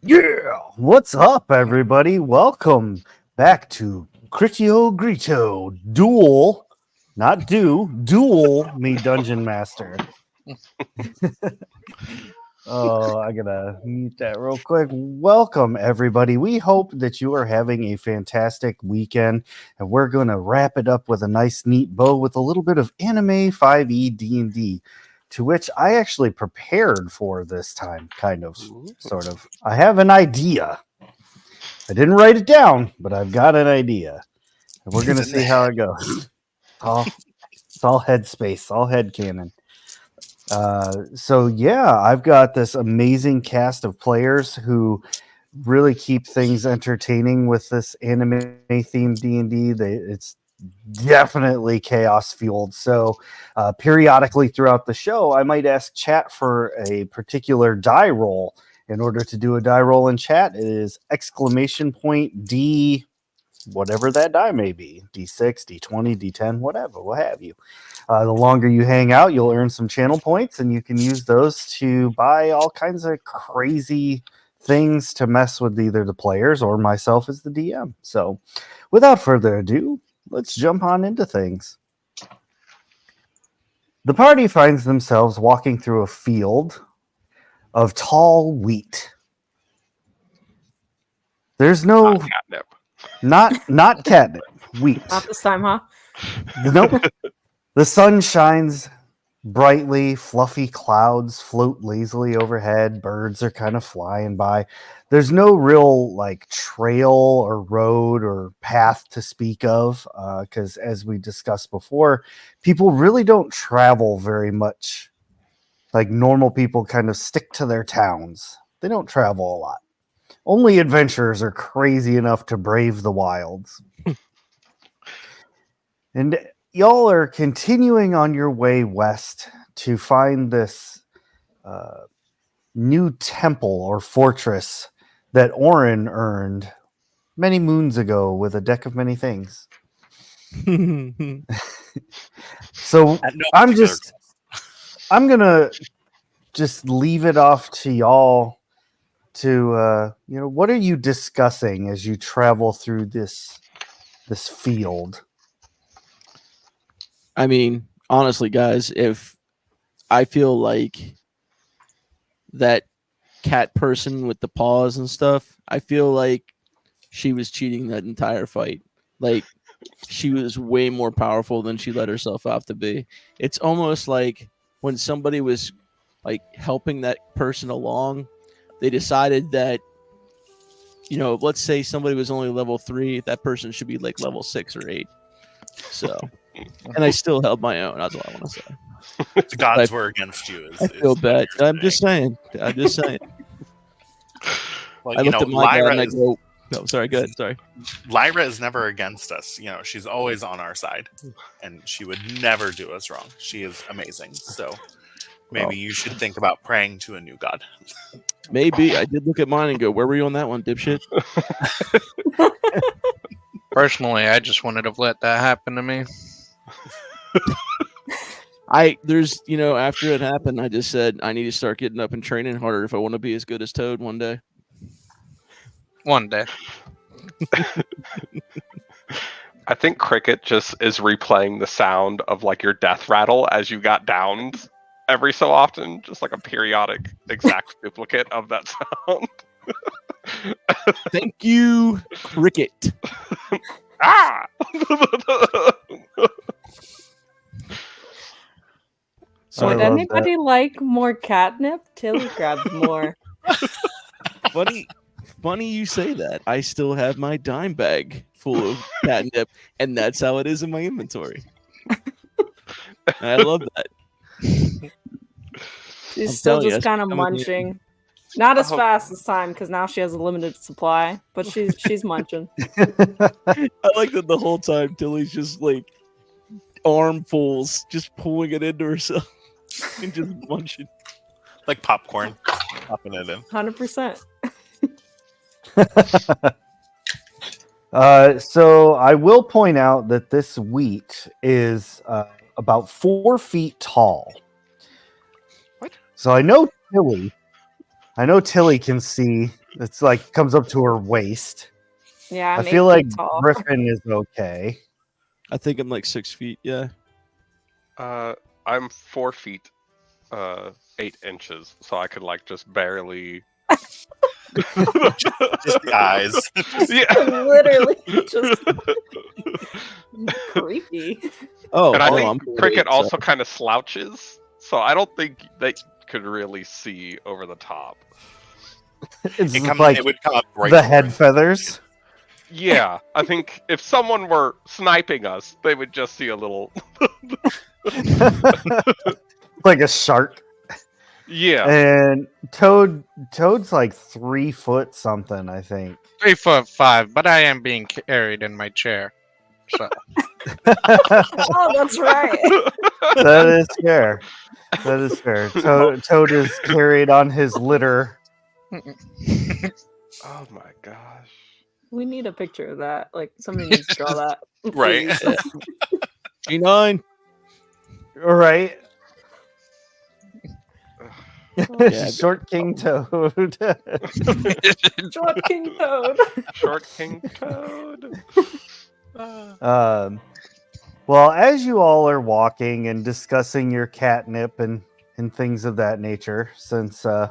Yeah, what's up, everybody? Welcome back to GriTo Duel, not Duel me Dungeon Master. Oh, I gotta mute that real quick. Welcome, everybody. We hope that you are having a fantastic weekend, and we're gonna wrap it up with a nice, neat bow with a little bit of anime 5e D&D, to which I actually prepared for this time, kind of, sort of. I have an idea. I didn't write it down, but I've got an idea, and we're gonna see how it goes. It's all headspace, all head canon. So yeah, I've got this amazing cast of players who really keep things entertaining with this anime themed D&D. It's definitely chaos fueled. So periodically throughout the show, I might ask chat for a particular die roll. In order to do a die roll in chat, it is !D, whatever that die may be, D6, D20, D10, whatever, what have you. The longer you hang out, you'll earn some channel points, and you can use those to buy all kinds of crazy things to mess with either the players or myself as the DM. So, without further ado, let's jump on into things. The party finds themselves walking through a field of tall wheat. There's no catnip. not catnip, wheat. Not this time, huh? Nope. The sun shines brightly, fluffy clouds float lazily overhead, birds are kind of flying by. There's no real like trail or road or path to speak of, because as we discussed before, people really don't travel very much. Like normal people kind of stick to their towns. They don't travel a lot. Only adventurers are crazy enough to brave the wilds. And y'all are continuing on your way west to find this new temple or fortress that Orin earned many moons ago with a deck of many things. So I'm gonna just leave it off to y'all to what are you discussing as you travel through this field? I mean, honestly, guys, if I feel like that cat person with the paws and stuff, I feel like she was cheating that entire fight. Like, she was way more powerful than she let herself out to be. It's almost like when somebody was like helping that person along, they decided that, let's say somebody was only level 3, that person should be like level 6 or 8. So, and I still held my own. That's all I want to say. The gods were against you. I feel bad. I'm just saying. Well, I looked at my dad and I go, "No, sorry, go ahead. Sorry." Lyra is never against us. She's always on our side, and she would never do us wrong. She is amazing. So maybe you should think about praying to a new god. Maybe. I did look at mine and go, "Where were you on that one, dipshit?" Personally, I just wouldn't have let that happen to me. After it happened, I just said I need to start getting up and training harder if I want to be as good as Toad one day. One day. I think Cricket just is replaying the sound of like your death rattle as you got downed every so often, just like a periodic exact duplicate of that sound. Thank you, Cricket. Ah! So would anybody like more catnip? Tilly grabs more. Funny you say that. I still have my dime bag full of catnip, and that's how it is in my inventory. I love that. She's still just kind of munching. Not as fast this time because now she has a limited supply, but she's munching. I like that the whole time Tilly's just like armfuls, just pulling it into herself and just munching. Like popcorn. Popping it in. 100%. So I will point out that this wheat is about 4 feet tall. What? So I know Tilly can see It's like comes up to her waist. Yeah, I I'm feel 8 like feet tall. Griffin is okay. I think I'm like 6 feet. Yeah. I'm 4 feet, 8 inches, so I could like just barely. Just the eyes. Yeah. Literally just creepy. Oh, And I no, think I'm Cricket 48, also kind of slouches, so I don't think they could really see over the top. It's It like would come up right the before head you. feathers. Yeah, I think if someone were sniping us, they would just see a little. Like a shark. Yeah. And Toad's like 3 foot something, I think. 3'5", but I am being carried in my chair. So Oh, that's right. That is fair. That is fair. Toad is carried on his litter. Oh my gosh. We need a picture of that. Like somebody needs to draw that. Right. please. G9. All right. Yeah, Short King Toad. Short King Toad. Short King Toad. Well, as you all are walking and discussing your catnip and things of that nature, since this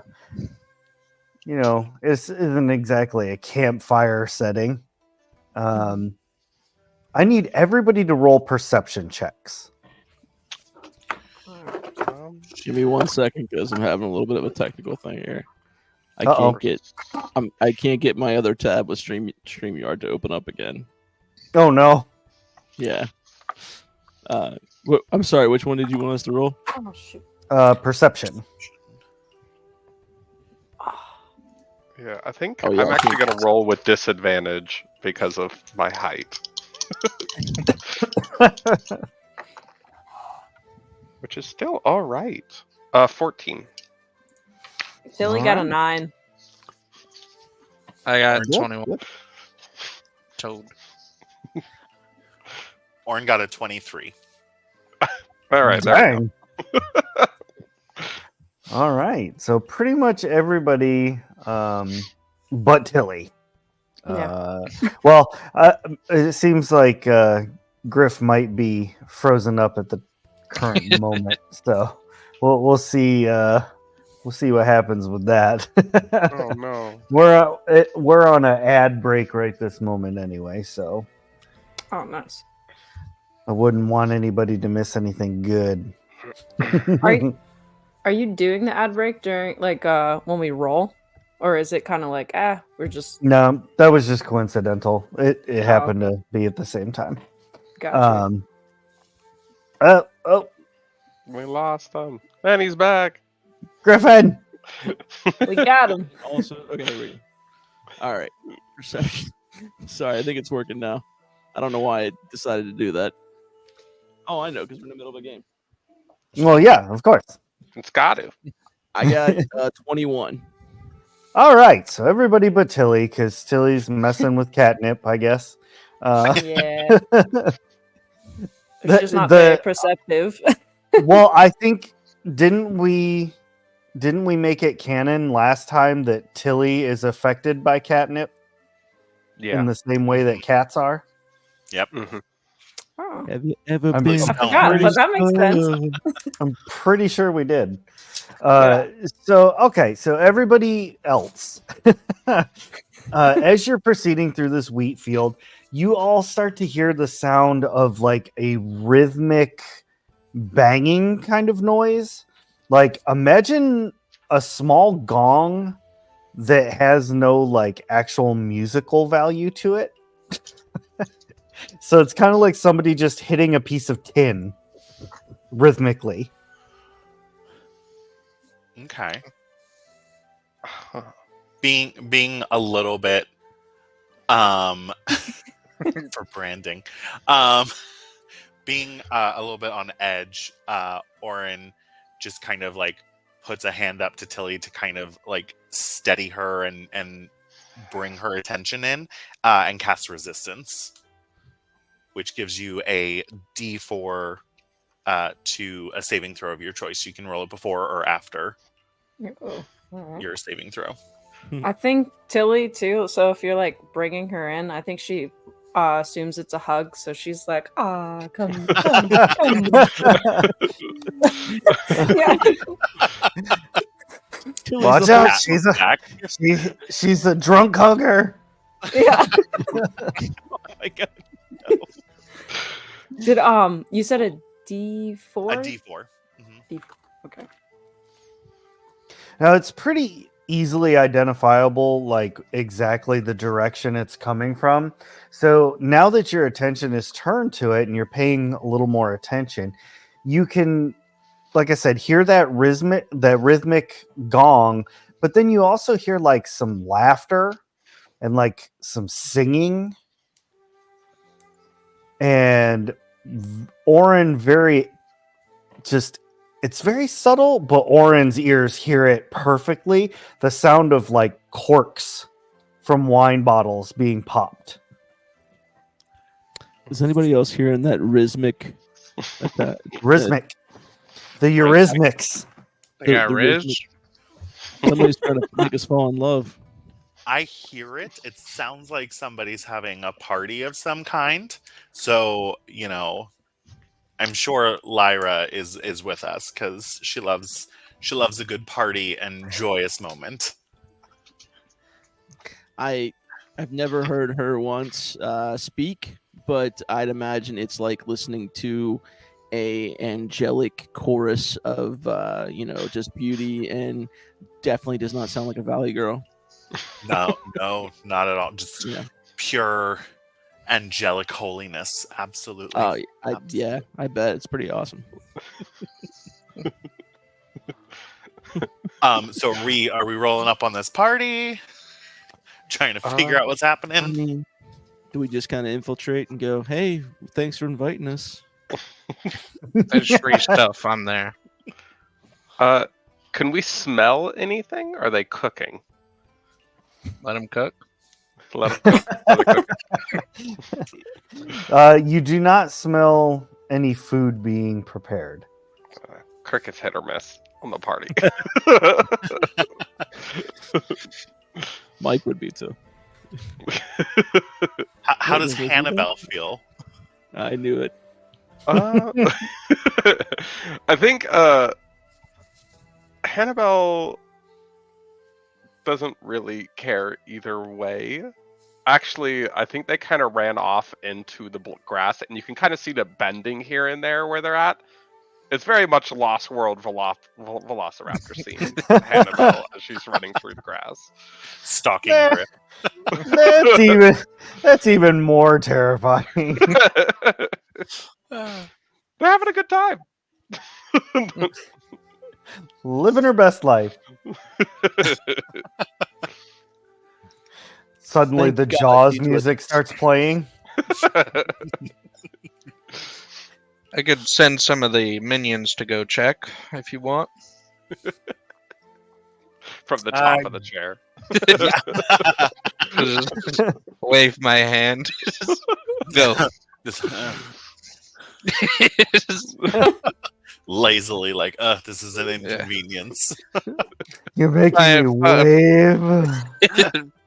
isn't exactly a campfire setting, I need everybody to roll perception checks. Give me 1 second because I'm having a little bit of a technical thing here. Uh-oh. I can't get my other tab with StreamYard to open up again. Oh no. Yeah. I'm sorry. Which one did you want us to roll? Oh shoot. Perception. Yeah, I think Oh, yeah, I'm I actually think- gonna roll with disadvantage because of my height. Which is still alright. 14. Tilly got a Alright. 9. I got Yep, 21. Toad. Orin got a 23. Alright, there we go. Dang. All right. So pretty much everybody but Tilly. Yeah. It seems like Griff might be frozen up at the current moment. So we'll see what happens with that. Oh no. We're on an ad break right this moment anyway, so Oh, nice. I wouldn't want anybody to miss anything good. Are you doing the ad break during when we roll, or is it kind of like we're just No, that was just coincidental. It Oh, happened to be at the same time. gotcha? Oh, We lost him. And he's back. Griffin. We got him. Also, okay, wait. All right. Perception. Sorry, I think it's working now. I don't know why I decided to do that. Oh, I know, because we're in the middle of a game. Well, yeah, of course. It's got to. I got 21. All right, so everybody but Tilly, because Tilly's messing with catnip, I guess. Yeah, she's not very perceptive. Well, I think didn't we make it canon last time that Tilly is affected by catnip Yeah. in the same way that cats are? Yep. Mm-hmm. Oh, Have you ever I'm been? just- I forgot, but that makes sense. I'm pretty sure we did. So everybody else, as you're proceeding through this wheat field, you all start to hear the sound of like a rhythmic banging kind of noise. Like imagine a small gong that has no like actual musical value to it. So it's kind of like somebody just hitting a piece of tin rhythmically. Okay. Being a little bit for branding. Being a little bit on edge, Orin just kind of like puts a hand up to Tilly to kind of like steady her and bring her attention in, and cast resistance, which gives you a D4 to a saving throw of your choice. You can roll it before or after Oh, all right. your saving throw. I think Tilly too. So if you're like bringing her in, I think she assumes it's a hug. So she's like, "Ah, come, come, come." Yeah, Tilly's Watch the out, Pat she's a drunk hugger. yeah. Oh my god. Did you said a D4? A D4. Mhm. D4. Okay. Now it's pretty easily identifiable, like exactly the direction it's coming from. So now that your attention is turned to it and you're paying a little more attention, you can, like I said, hear that rhythmic gong, but then you also hear like some laughter and like some singing. And Oren it's very subtle, but Oren's ears hear it perfectly. The sound of like corks from wine bottles being popped. Is anybody else hearing that rhythmic? Rhythmic. The Eurythmics. They got the Riz. rhythmic- Somebody's trying to make us fall in love. I hear it. It sounds like somebody's having a party of some kind. So, I'm sure Lyra is with us because she loves a good party and joyous moment. I've never heard her once speak, but I'd imagine it's like listening to a angelic chorus of just beauty, and definitely does not sound like a Valley girl. No, not at all. Just Yeah. pure angelic holiness. Absolutely. Oh, I bet it's pretty awesome. So are we rolling up on this party? Trying to figure out what's I happening? mean, do we just kind of infiltrate and go, "Hey, thanks for inviting us"? There's free stuff on there. Can we smell anything? Are they cooking? Let them cook. Let them cook. Let it cook. You do not smell any food being prepared. Cricket's hit or miss on the party. Mike would be too. How does What was it? Hannibal feel? I knew it. I think Hannibal doesn't really care either way. Actually, I think they kind of ran off into the grass, and you can kind of see the bending here and there where they're at. It's very much Lost World Velociraptor scene with Hannibal as she's running through the grass. Stalking Yeah. grip. That's even more terrifying. They're having a good time. Living her best life. Suddenly Thank the God Jaws he's music with us. starts playing. I could send some of the minions to go check if you want. From the top of the chair. Just wave my hand. Go. Lazily, like, this is an inconvenience. You're making I me have, wave.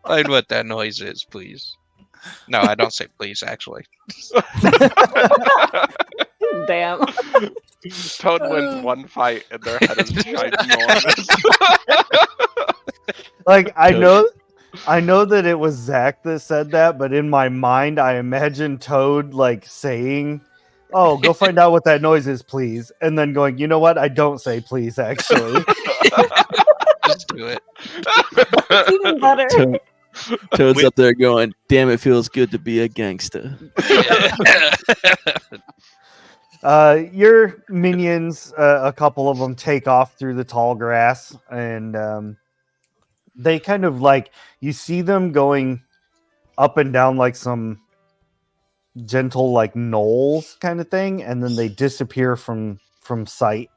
Find what that noise is, please. No, I don't say please, actually. Damn. Toad wins one fight and their head is ginormous. Like I know that it was Zach that said that, but in my mind I imagine Toad like saying, "Oh, go find out what that noise is, please," and then going, "You know what? I don't say please, actually." Just do it. It's even better. Toad's up there going, "Damn, it feels good to be a gangster." Your minions, a couple of them take off through the tall grass, and they kind of like, you see them going up and down like some gentle like knolls kind of thing, and then they disappear from sight.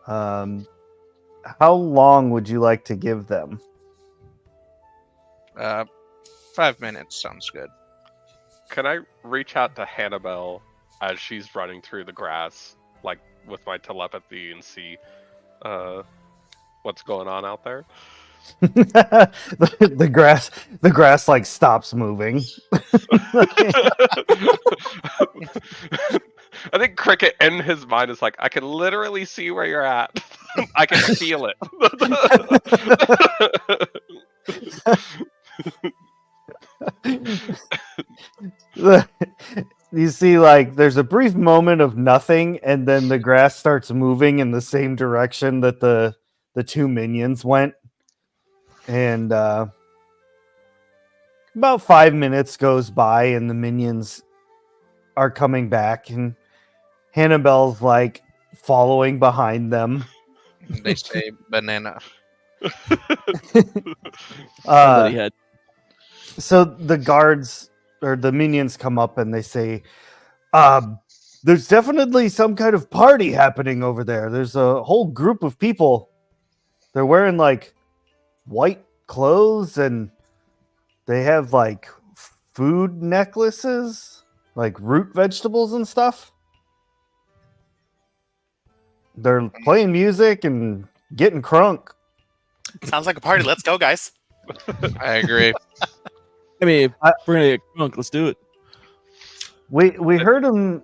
How long would you like to give them? 5 minutes sounds good. Can I reach out to Hannibal as she's running through the grass, like with my telepathy, and see what's going on out there. The grass like stops moving. I think Cricket in his mind is like, I can literally see where you're at. I can feel it. You see, like, there's a brief moment of nothing, and then the grass starts moving in the same direction that the two minions went. And about 5 minutes goes by, and the minions are coming back, and Hannibal's like following behind them. They say banana. Somebody had. So the guards or the minions come up and they say, there's definitely some kind of party happening over there. There's a whole group of people. They're wearing like white clothes and they have like food necklaces, like root vegetables and stuff. They're playing music and getting crunk. Sounds like a party. Let's go, guys. I agree. I mean, if we're gonna get drunk, let's do it. We heard them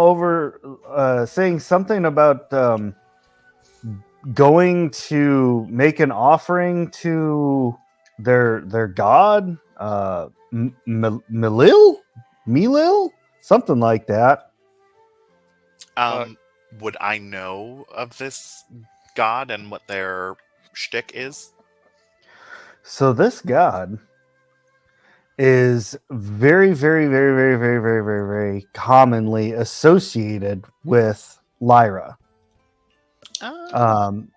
over saying something about going to make an offering to their god, Milil, something like that. Would I know of this god and what their shtick is? So this god is very, very, very, very, very, very, very, very commonly associated with Lyra.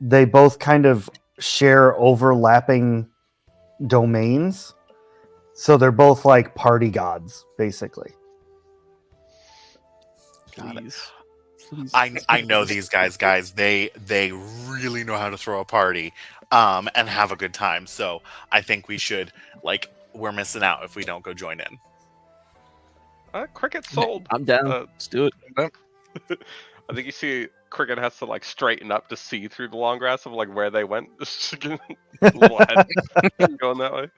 They both kind of share overlapping domains, so they're both like party gods, basically. Got it. Please. I know these guys. They really know how to throw a party, and have a good time. So I think we should we're missing out if we don't go join in. Cricket sold. I'm down. Let's do it. I think you see Cricket has to like straighten up to see through the long grass of like where they went. Little head going that way.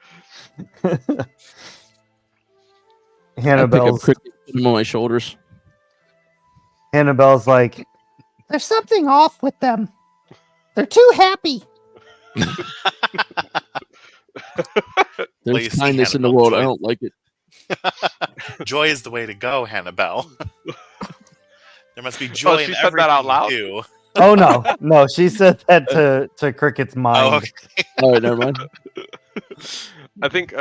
Hannibal's put him on my shoulders. Hannibal's like, there's something off with them. They're too happy. There's Please, kindness in the Hannibal, world. joy. I don't like it. Joy is the way to go, Hannibal. There must be joy she in said that out everything loud? you do. Oh no, she said that to Cricket's mind. Oh, okay. All right, never mind. I think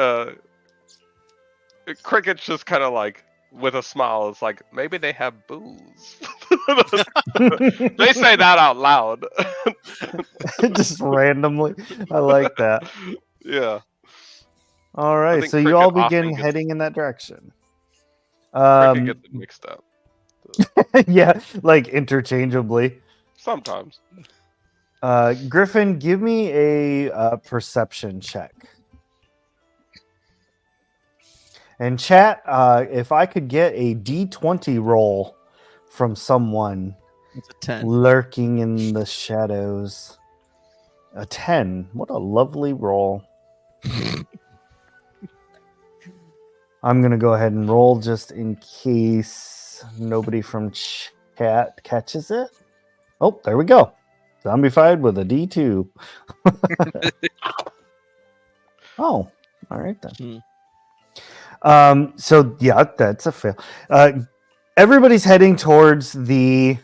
Cricket's just kind of like with a smile. It's like maybe they have booze. They say that out loud. Just randomly. I like that. Yeah. All right, think so you Cricket all often begin gets- heading in that direction. Cricket gets it mixed up Yeah, like interchangeably. sometimes. Griffin, give me a perception check. And chat, if I could get a D20 roll from someone It's a 10. lurking in the shadows. A 10. What a lovely roll. I'm going to go ahead and roll just in case nobody from chat catches it. Oh, there we go. Zombified with a D2. Oh, all right then. So yeah, that's a fail. Everybody's heading towards the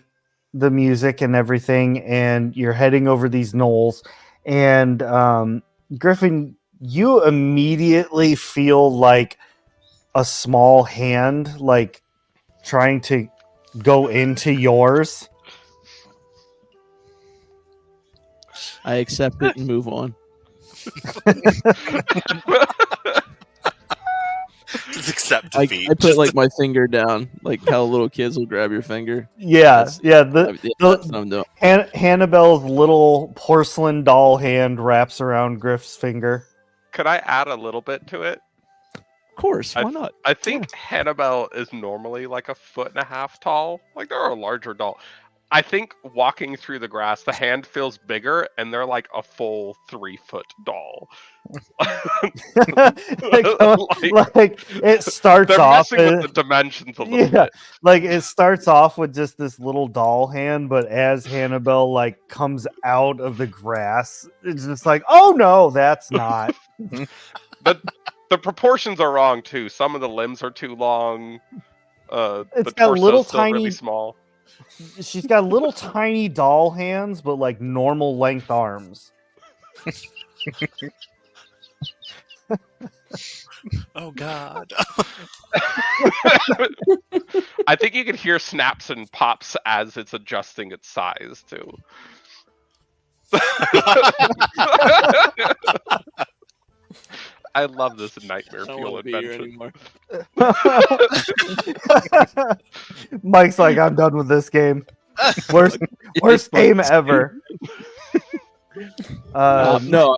music and everything, and you're heading over these knolls. And Griffin, you immediately feel like a small hand, like trying to go into yours. I accept it and move on. Just accept I defeat. put like my finger down, like how little kids will grab your finger. Yeah, That's- yeah. That's what I'm doing. Hannibal's little porcelain doll hand wraps around Griff's finger. Could I add a little bit to it? Of course, why not? I think Hannibal is normally like 1.5 feet tall. Like they're a larger doll. I think walking through the grass, the hand feels bigger, and they're like a full 3-foot doll. like it starts They're off messing with the dimensions a little bit. like it starts off with just this little doll hand, but as Hannibal like comes out of the grass, it's just like, oh no, that's not. But the proportions are wrong too. Some of the limbs are too long. It's The got torso's little still really tiny- small. She's got little tiny doll hands, but like normal length arms. Oh God. I think you can hear snaps and pops as it's adjusting its size too. I love this nightmare I don't fuel want to be here adventure. anymore. Mike's like, I'm done with this game. Worst game ever. No,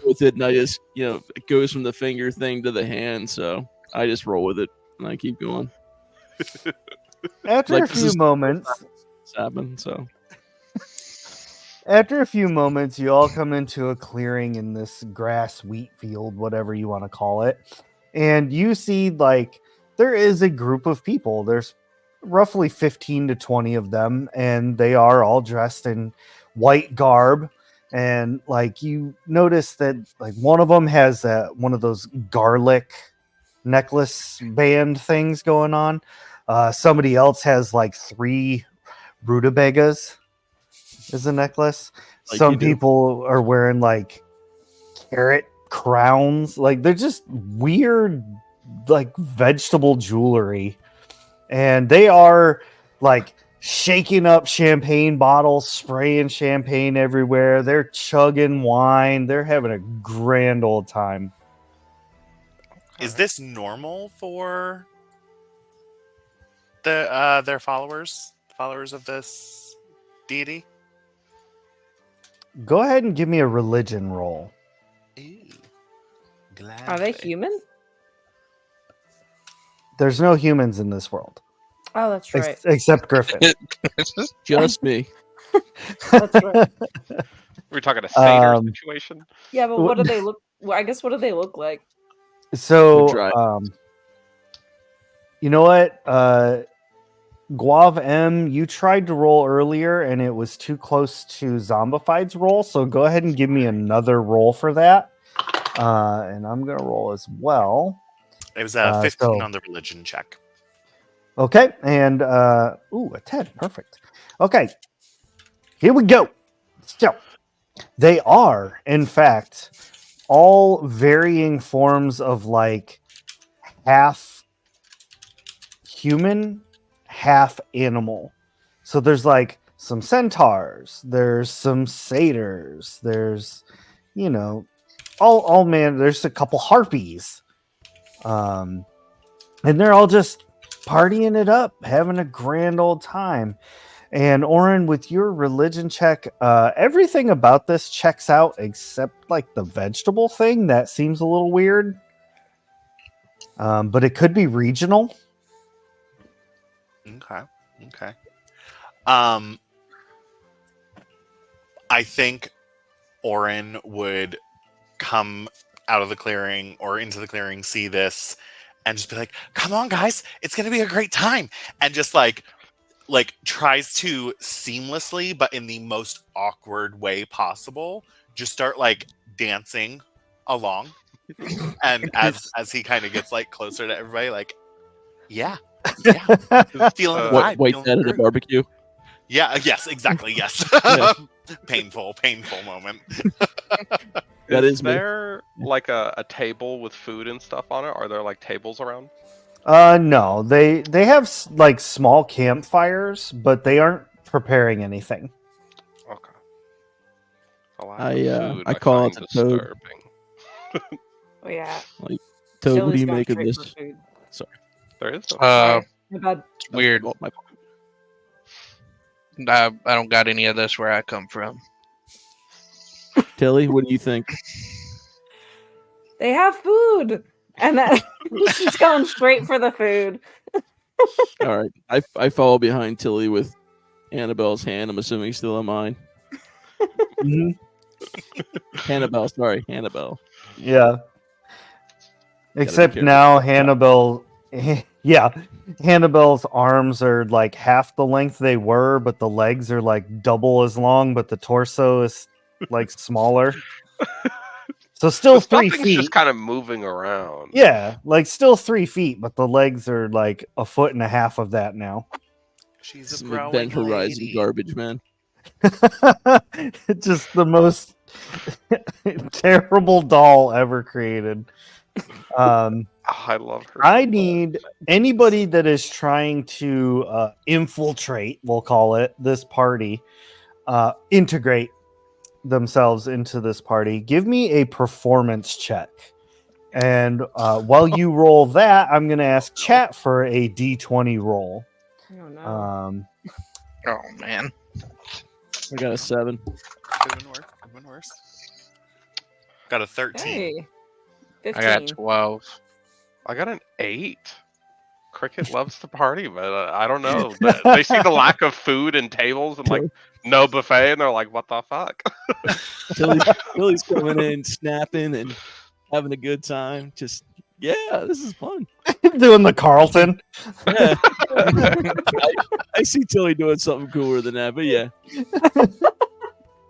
with it, and I just it goes from the finger thing to the hand, so I just roll with it and I keep going. After a this few is- moments, It's happened, so After a few moments, you all come into a clearing in this grass wheat field, whatever you want to call it. And you see, like, there is a group of people. There's roughly 15 to 20 of them, and they are all dressed in white garb. And, like, you notice that, like, one of them has one of those garlic necklace band things going on. Somebody else has, like, 3 rutabagas as a necklace. Like Some you do. people are wearing like carrot crowns. Like they're just weird, like vegetable jewelry. And they are like shaking up champagne bottles, spraying champagne everywhere. They're chugging wine. They're having a grand old time. Is this normal for their followers of this deity? Go ahead and give me a religion roll. Ooh, Are they gladly. human? There's no humans in this world. Oh, that's right. Except Griffin. just me. That's right. We're talking a Seder Um, situation. Yeah, but what do they look? Well, I guess what do they look like? So, Dry. you know what? Guav M, you tried to roll earlier and it was too close to Zombified's roll. So go ahead and give me another roll for that. And I'm going to roll as well. It was a 15 so- on the religion check. Okay. And, a 10. Perfect. Okay. Here we go. So they are, in fact, all varying forms of like half human, half animal. So there's like some centaurs, there's some satyrs, there's all man, there's a couple harpies. And they're all just partying it up, having a grand old time. And Oren, with your religion check, everything about this checks out except like the vegetable thing. That seems a little weird. But it could be regional. Okay. I think Orin would come out of the clearing or into the clearing, see this, and just be like, "Come on, guys, it's gonna be a great time," and just like tries to seamlessly, but in the most awkward way possible, just start like dancing along, and as he kind of gets like closer to everybody, like, yeah, feeling the vibe, White feeling dad the at a groove. barbecue. Yeah, yes, exactly, yes. Yeah. Painful moment. That Is is me. there like a table with food and stuff on it? Are there like tables around? No, they have like small campfires, but they aren't preparing anything. Okay. A lot I, of food I call it find the toad. disturbing. Oh yeah. Toad, what Tilly's do you gone make of straight this? for food. There is no Sorry. My bad. It's weird. Oh, my- I don't got any of this where I come from. Tilly, what do you think? They have food, and then she's going straight for the food. All right, I follow behind Tilly with Annabelle's hand. I'm assuming still on mine. Mhm. Annabelle, sorry, Annabelle. Yeah. be Except careful. now Hannibal, yeah, Hannibal's arms are like half the length they were, but the legs are like double as long, but the torso is like smaller. So still The 3 stuffing's feet. just kind of moving around. Yeah, like still 3 feet, but the legs are like a foot and a half of that now. She's Some a growing Event Horizon lady. garbage, man. Just the most terrible doll ever created. Oh, I love her. I so much. need anybody that is trying to infiltrate, we'll call it, this party, integrate themselves into this party. Give me a performance check. And while you roll that, I'm going to ask chat for a d20 roll. Oh no. Oh man. I got a 7. Could have been worse. Got a 13. Hey. 15. I got 12. I got an 8. Cricket loves the party, but I don't know. They see the lack of food and tables and like no buffet, and they're like, "What the fuck?" Tilly's coming in, snapping and having a good time. Just yeah, this is fun. Doing the Carlton. Yeah. I see Tilly doing something cooler than that, but yeah.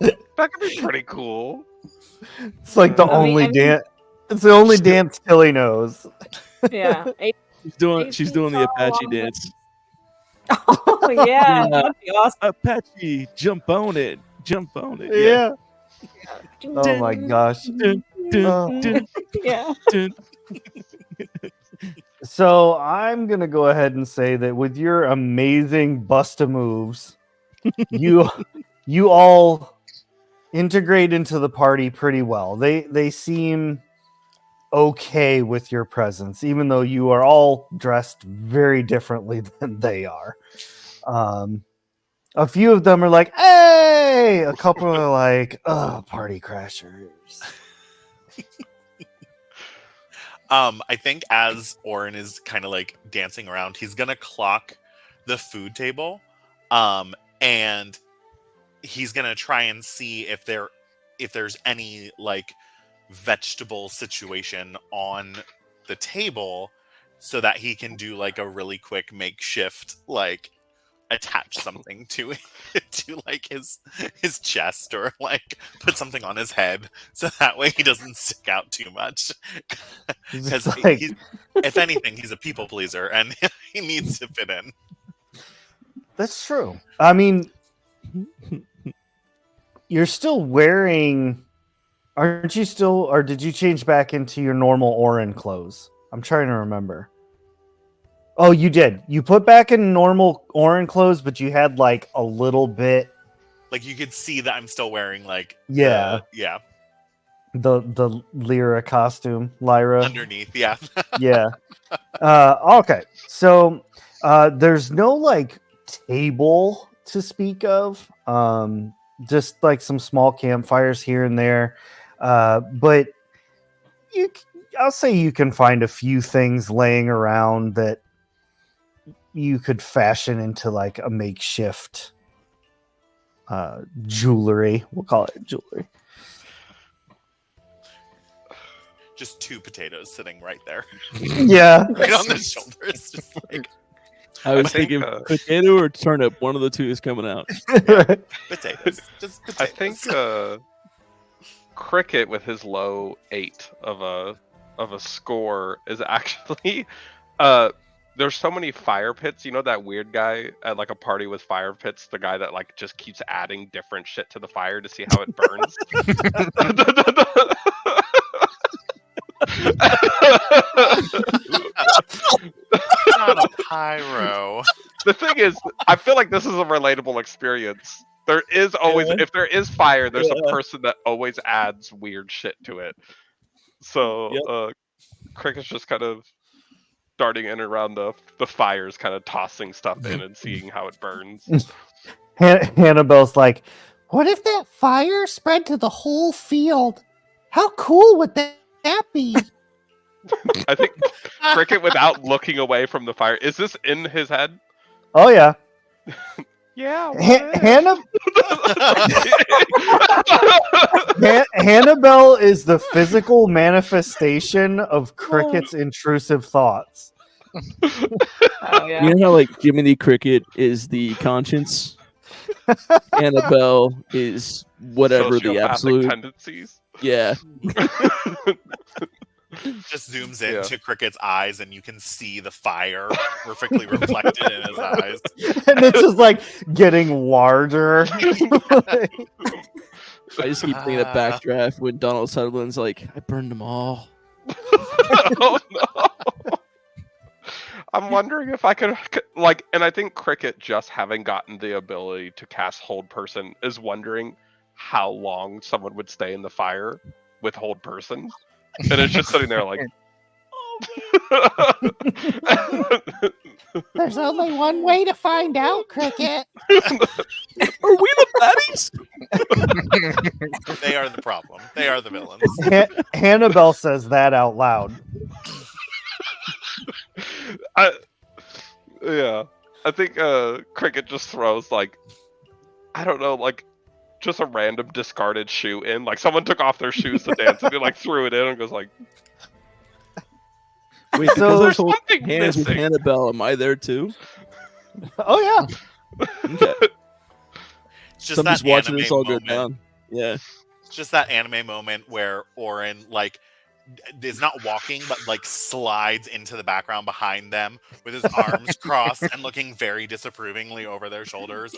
That could be pretty cool. It's like the I mean- only I mean- dance. It's the only dance Tilly knows. Yeah. She's doing the Apache dance. Oh yeah, Yeah. that'd be awesome. Apache, jump on it. Yeah. Oh my gosh. Dun, Oh. dun, Yeah. dun. So I'm gonna go ahead and say that with your amazing busta moves, you all integrate into the party pretty well. They seem okay with your presence, even though you are all dressed very differently than they are. A few of them are like, "Hey!" A couple are like, "Oh, party crashers." I think as Orin is kind of like dancing around, he's gonna clock the food table, and he's gonna try and see if there's any like vegetable situation on the table, so that he can do like a really quick makeshift like attach something to it to like his chest, or like put something on his head, so that way he doesn't stick out too much. Because It's like- if anything, he's a people pleaser and he needs to fit in. That's true. I mean, you're still wearing. Aren't you still, or did you change back into your normal Orin clothes? I'm trying to remember. Oh, you did. You put back in normal Orin clothes, but you had like a little bit. Like you could see that I'm still wearing like Yeah. The Lyra costume, Lyra. underneath. Yeah. Yeah. Okay. So there's no like table to speak of. Just like some small campfires here and there. But I'll say you can find a few things laying around that you could fashion into like a makeshift jewelry. We'll call it jewelry. Just 2 potatoes sitting right there. Yeah. Right on the shoulders. Just like I was I think, thinking potato or turnip. One of the two is coming out. potatoes. Just potatoes. I think Cricket with his low 8 of a score is actually there's so many fire pits. You know that weird guy at like a party with fire pits, the guy that like just keeps adding different shit to the fire to see how it burns. Not a pyro. The thing is, I feel like this is a relatable experience. There is always, Yeah. if there is fire, there's Yeah. a person that always adds weird shit to it. So, Cricket's just kind of darting in and around the fires, kind of tossing stuff in and seeing how it burns. Hannibal's like, what if that fire spread to the whole field? How cool would that be? I think Cricket, without looking away from the fire, is this in his head? Oh yeah. Yeah. Hannibal is the physical manifestation of Cricket's intrusive thoughts. Oh yeah. You know how like Jiminy Cricket is the conscience, Annabelle is whatever the Sociopathic absolute. tendencies. Yeah, Just zooms Yeah. into Cricket's eyes, and you can see the fire perfectly reflected in his eyes. And it's just like getting larger. I just keep thinking of Backdraft when Donald Sutherland's like, I burned them all. Oh no. I'm wondering if I could like, and I think Cricket, just having gotten the ability to cast Hold Person, is wondering how long someone would stay in the fire with Hold Person, and it's just sitting there like. There's only one way to find out, Cricket. Are we the baddies? They are the problem. They are the villains. Hannibal says that out loud. Yeah, I think Cricket just throws like, I don't know, like just a random discarded shoe in. Like someone took off their shoes to dance and they like threw it in and goes like, Wait, So- because there's there's something hands with missing. Annabelle. Am I there too? Oh yeah. Okay. It's just Somebody's that watching anime this all go moment. down. Yeah. It's just that anime moment where Orin like is not walking, but like slides into the background behind them with his arms crossed and looking very disapprovingly over their shoulders,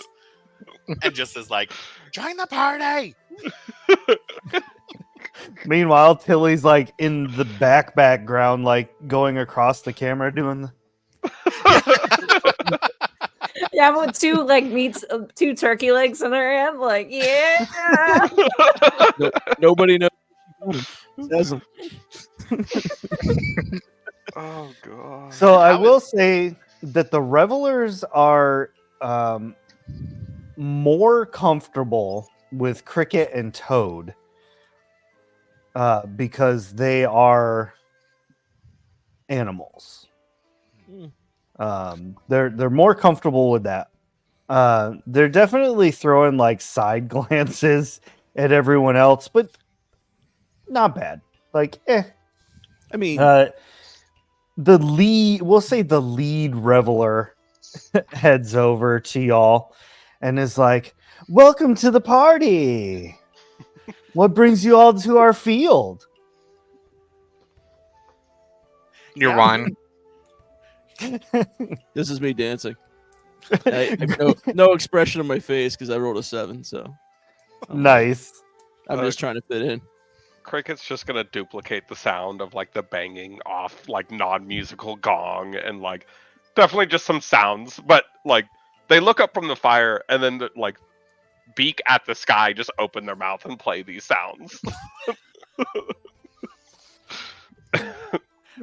and just is like, "Join the party." Meanwhile, Tilly's like in the background, like going across the camera doing. Yeah, with two like meats, two turkey legs in her hand. Like, yeah. Nobody knows. Says him. oh god. So I How will say that the revelers are more comfortable with Cricket and Toad because they are animals. They're more comfortable with that. They're definitely throwing like side glances at everyone else, but not bad. Like, I mean, the lead reveler heads over to y'all and is like, "Welcome to the party. What brings you all to our field?" Your Yeah. wine. this is me dancing. I have no expression on my face because I rolled a 7. So Nice. I'm just trying to fit in. Cricket's just gonna duplicate the sound of like the banging off like non-musical gong and like definitely just some sounds, but like they look up from the fire and then like beak at the sky, just open their mouth and play these sounds.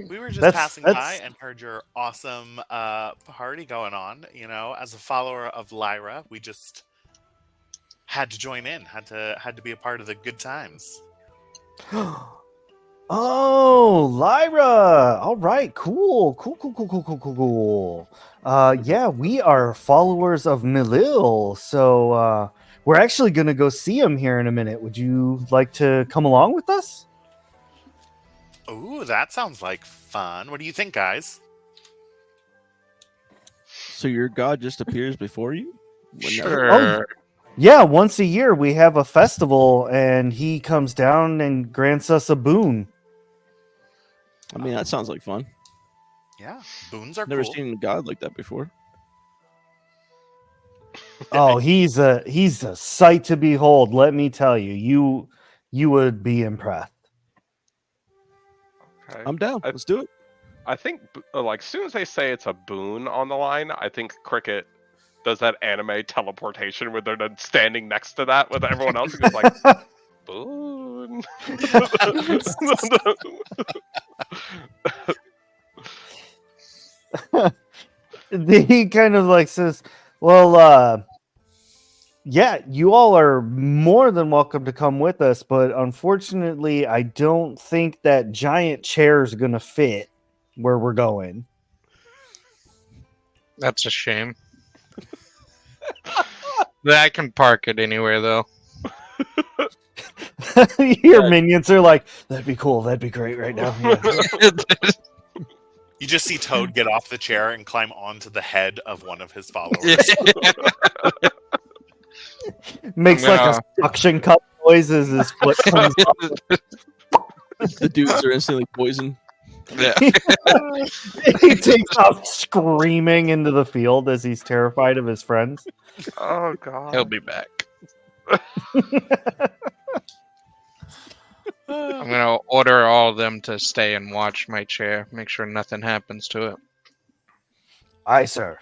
We were just That's- passing that's- by and heard your awesome party going on. You know, as a follower of Lyra, we just had to join in. Had to be a part of the good times. Oh, Lyra. All right, cool. Yeah, we are followers of Milil, so we're actually gonna go see him here in a minute. Would you like to come along with us? Ooh, that sounds like fun. What do you think, guys? So your god just appears before you? Sure. Yeah, once a year we have a festival, and he comes down and grants us a boon. I mean, that sounds like fun. Yeah, boons are Never cool. seen a god like that before. Oh, he's a sight to behold. Let me tell you, you would be impressed. Okay. I'm down. Let's do it. I think like as soon as they say it's a boon on the line, I think Cricket does that anime teleportation where they're then standing next to that with everyone else and goes like, boon. He kind of like says, "Well, yeah, you all are more than welcome to come with us, but unfortunately, I don't think that giant chair is going to fit where we're going." That's a shame. I can park it anywhere though. Your minions are like, that'd be cool. That'd be great right now. Yeah. You just see Toad get off the chair and climb onto the head of one of his followers. Makes like a suction cup noise as his foot comes up. The dudes are instantly poisoned. Yeah. He takes off screaming into the field as he's terrified of his friends. Oh god. He'll be back. I'm gonna order all of them to stay and watch my chair. Make sure nothing happens to it. Aye, sir.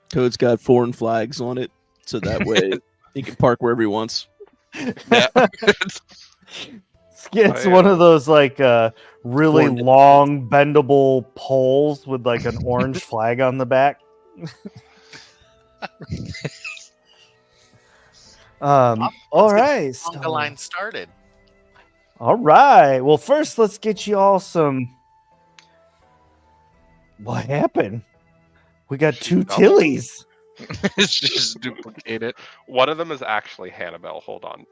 Toad's got foreign flags on it, so that way he can park wherever he wants. Yeah. It's Oh, yeah. one of those like really Foreign- long bendable poles with like an orange flag on the back. All right. Conga line started. All right. Well, first, let's get you all some. What happened? We got two Tillies. It's just duplicate it. One of them is actually Hannibal. Hold on.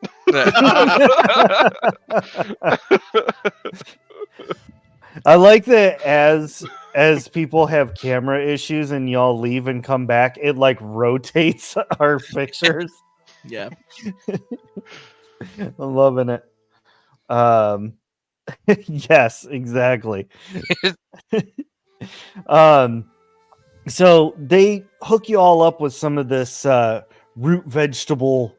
I like that as people have camera issues and y'all leave and come back, it like rotates our pictures. Yeah. I'm loving it. Yes, exactly. So they hook you all up with some of this root vegetable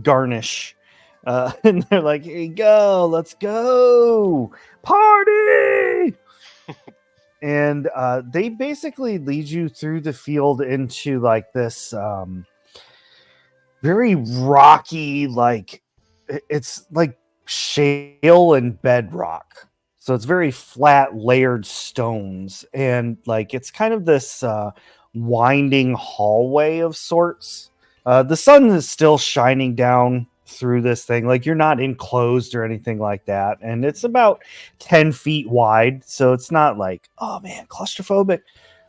garnish. And they're like, here you go, let's go. Party! And they basically lead you through the field into like this very rocky, like it's like shale and bedrock. So it's very flat, layered stones, and like it's kind of this winding hallway of sorts. The sun is still shining down through this thing. Like you're not enclosed or anything like that, and it's about 10 feet wide, so it's not like, oh man, claustrophobic.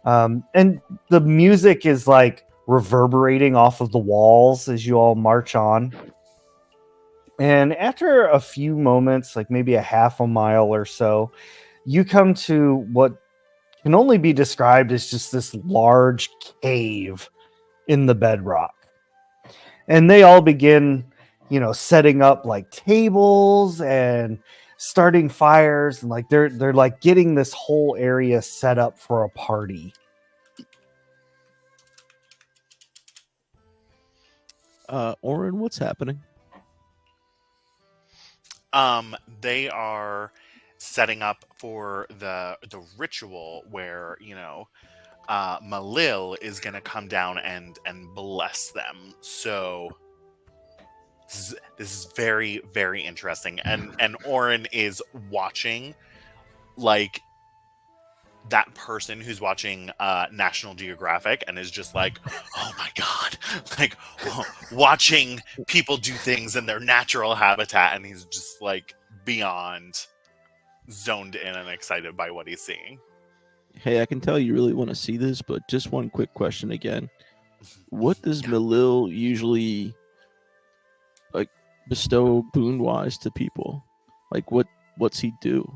And the music is like reverberating off of the walls as you all march on. And after a few moments, like maybe a half a mile or so, you come to what can only be described as just this large cave in the bedrock. And they all begin, setting up like tables and starting fires, and like they're like getting this whole area set up for a party. Oren, what's happening? They are setting up for the ritual where Malil is gonna come down and bless them. So this is very, very interesting, and Oren is watching like that person who's watching National Geographic and is just like, oh my god, like watching people do things in their natural habitat, and he's just like beyond zoned in and excited by what he's seeing. Hey, I can tell you really want to see this, but just one quick question again. What does Malil usually like bestow boon-wise to people? Like what's he do?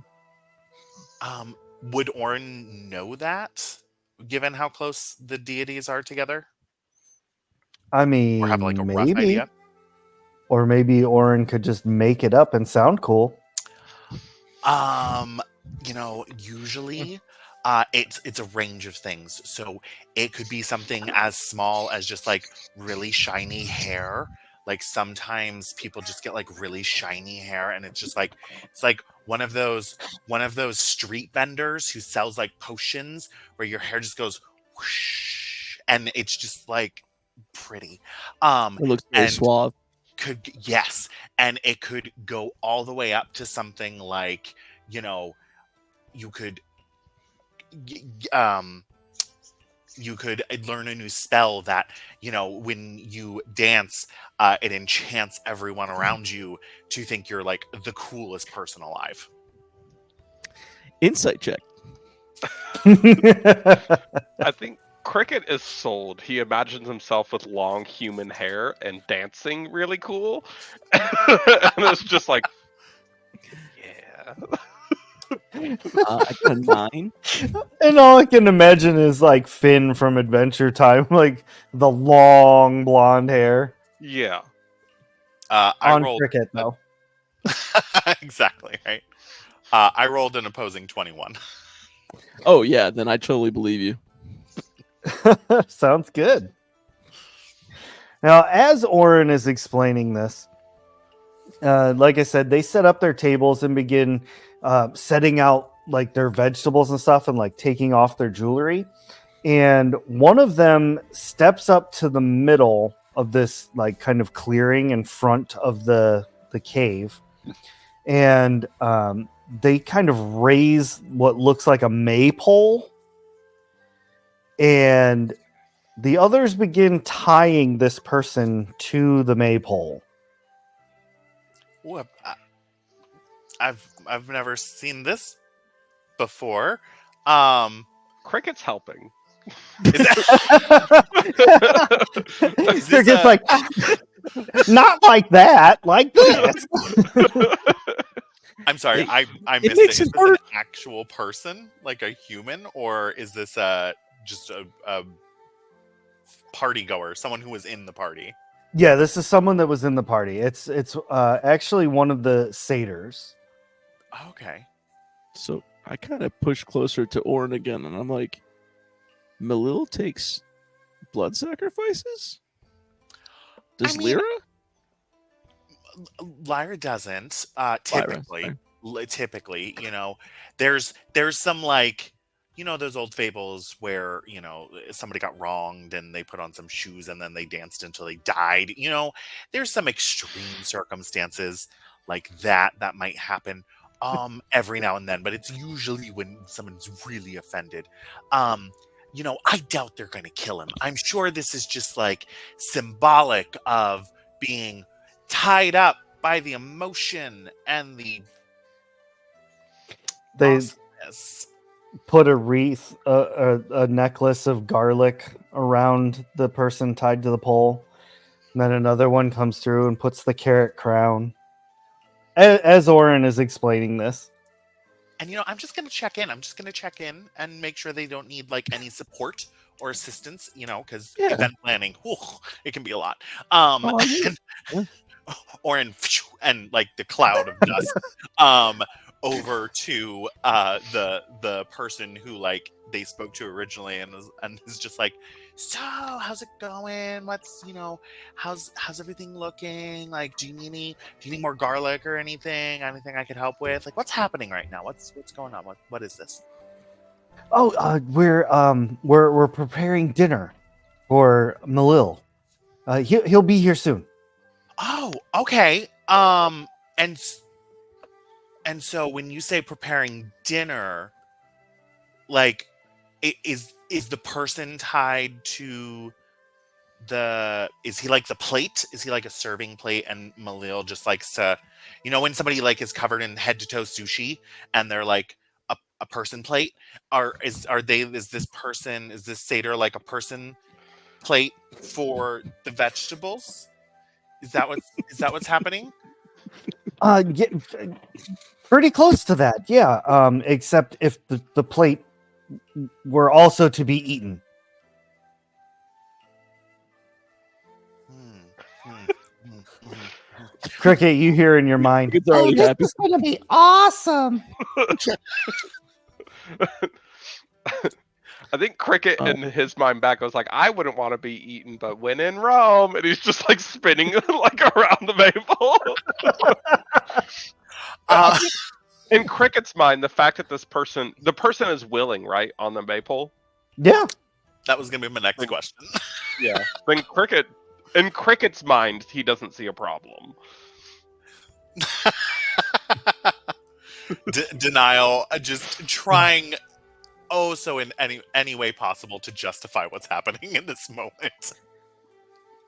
Would Orin know that, given how close the deities are together? I mean, Or have like a rough maybe. idea? Or maybe Oren could just make it up and sound cool. Usually it's a range of things. So it could be something as small as just like really shiny hair. Like sometimes people just get like really shiny hair, and it's like one of those street vendors who sells like potions where your hair just goes whoosh, and it's just like pretty. It looks very suave. Yes, and it could go all the way up to something like, you could learn a new spell that, when you dance, it enchants everyone around you to think you're like the coolest person alive. Insight check. I think Cricket is sold. He imagines himself with long human hair and dancing really cool. And it's just like, yeah. I got a 9. And all I can imagine is like Finn from Adventure Time, like the long blonde hair Yeah. I on rolled Cricket, though. exactly right. I rolled an opposing 21. Oh yeah, then I totally believe you. Sounds good. Now, as Orin is explaining this, like I said, they set up their tables and begin setting out like their vegetables and stuff and like taking off their jewelry. And one of them steps up to the middle of this like kind of clearing in front of the cave. And they kind of raise what looks like a maypole. And the others begin tying this person to the maypole. Ooh, I've never seen this before. Cricket's helping. Is this Cricket's like, not like that, like this. I'm sorry, I missed it. makes Is it this an work. actual person, like a human, or is this just a party goer, someone who was in the party? Yeah, this is someone that was in the party. It's actually one of the satyrs. Okay. So I kind of push closer to Orin again, and I'm like, Malil takes blood sacrifices? Does I mean, Lyra? Lyra doesn't. Lyra, Typically, there's some like, those old fables where somebody got wronged and they put on some shoes and then they danced until they died. There's some extreme circumstances like that might happen every now and then, but it's usually when someone's really offended. I doubt they're going to kill him. I'm sure this is just like symbolic of being tied up by the emotion and the They awesomeness. put a wreath, a necklace of garlic around the person tied to the pole. And then another one comes through and puts the carrot crown. As Orin is explaining this. And I'm just going to check in. I'm just going to check in and make sure they don't need like any support or assistance, because Yeah. event planning, it can be a lot. Yeah. Orin and like the cloud of dust over to the person who like they spoke to originally and is just like, so how's it going? What's how's everything looking? Like, do you need more garlic or anything I could help with? Like, what's happening right now? What's going on? What is this? Oh, we're preparing dinner for Malil. He'll be here soon. Oh, okay. And so when you say preparing dinner, like, is the person tied to is he like the plate? Is he like a serving plate? And Malil just likes to, when somebody like is covered in head to toe sushi and they're like a person plate, is this satyr like a person plate for the vegetables? Is that what's happening? Yeah, pretty close to that. Yeah. Except if the plate were also to be eaten. Cricket, you hear in your mind. It's Oh, already this happy. is gonna be awesome. I think Cricket in his mind back was like, I wouldn't want to be eaten, but when in Rome, and he's just like spinning like around the maple. In Cricket's mind, the fact that the person is willing, right, on the maple. Yeah. That was gonna be my next question. Yeah. Then in Cricket's mind, he doesn't see a problem. Denial, just trying so in any way possible to justify what's happening in this moment.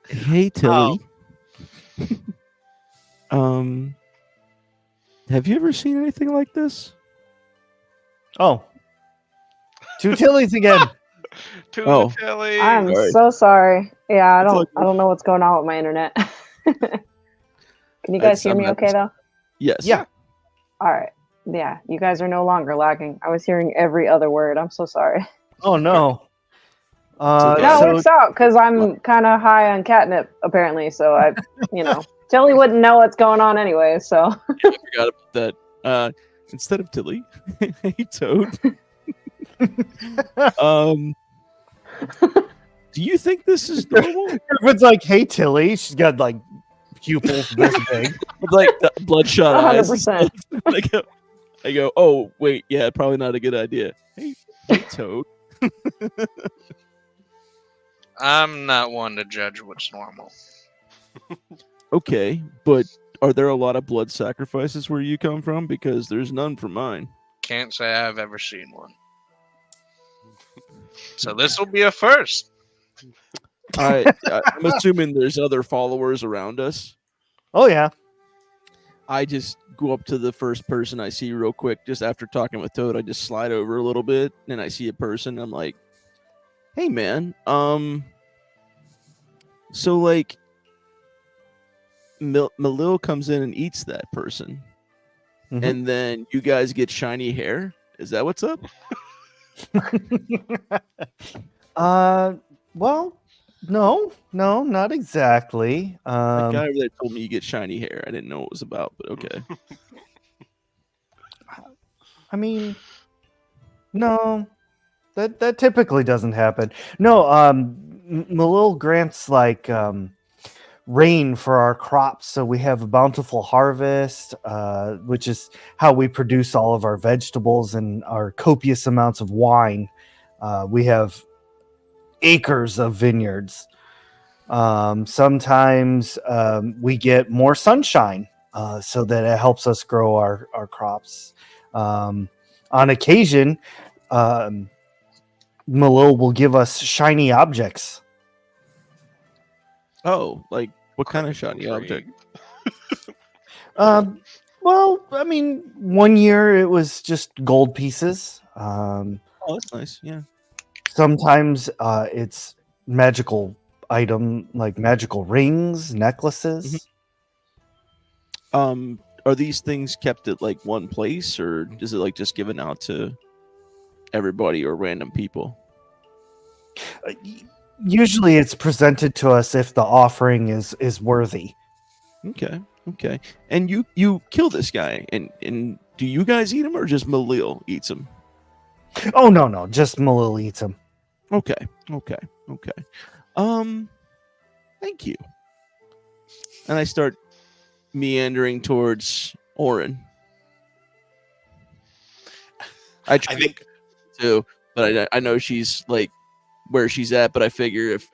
Hey Tilly. Have you ever seen anything like this? Oh. Two Tillies again. To Oh. the Tilly. I'm Sorry. so sorry. Yeah, I It's all don't know what's going on with my internet. Can you guys hear me okay though? Yes. Yeah. All right. Yeah, you guys are no longer lagging. I was hearing every other word. I'm so sorry. Oh no. okay. No, it So works out because I'm kind of high on catnip apparently. So Tilly wouldn't know what's going on anyway. So I forgot about that. Instead of Tilly, hey Toad. Do you think this is normal? it's like, hey Tilly, she's got like pupils this big. With, like the bloodshot eyes. and 100%. stuff. I go, oh wait, yeah, probably not a good idea. Hey Toad. I'm not one to judge what's normal. Okay, but are there a lot of blood sacrifices where you come from? Because there's none for mine. Can't say I've ever seen one. So this will be a first. I'm assuming there's other followers around us. Oh yeah. I just go up to the first person I see real quick. Just after talking with Toad, I just slide over a little bit, and I see a person. I'm like, "Hey, man. So like, Malil comes in and eats that person, Mhm. and then you guys get shiny hair. Is that what's up?" Well, no, not exactly. The guy over there told me you get shiny hair. I didn't know what it was about, but okay. I mean, no, that typically doesn't happen. No, Malil grants like rain for our crops, so we have a bountiful harvest, which is how we produce all of our vegetables and our copious amounts of wine. We have acres of vineyards. Sometimes we get more sunshine, so that it helps us grow our crops. On occasion, Malil will give us shiny objects. Oh, like what kind of shiny object? Well, I mean, one year it was just gold pieces. Oh, that's nice. Yeah. Sometimes it's magical item like magical rings, necklaces. Are these things kept at like one place, or is it like just given out to everybody or random people? Usually it's presented to us if the offering is worthy. Okay. And you kill this guy, and do you guys eat him or just Malil eats him? Oh no, just Malil eats him. Okay. Thank you. And I start meandering towards Orin. I think too, but I know she's like where she's at. But I figure if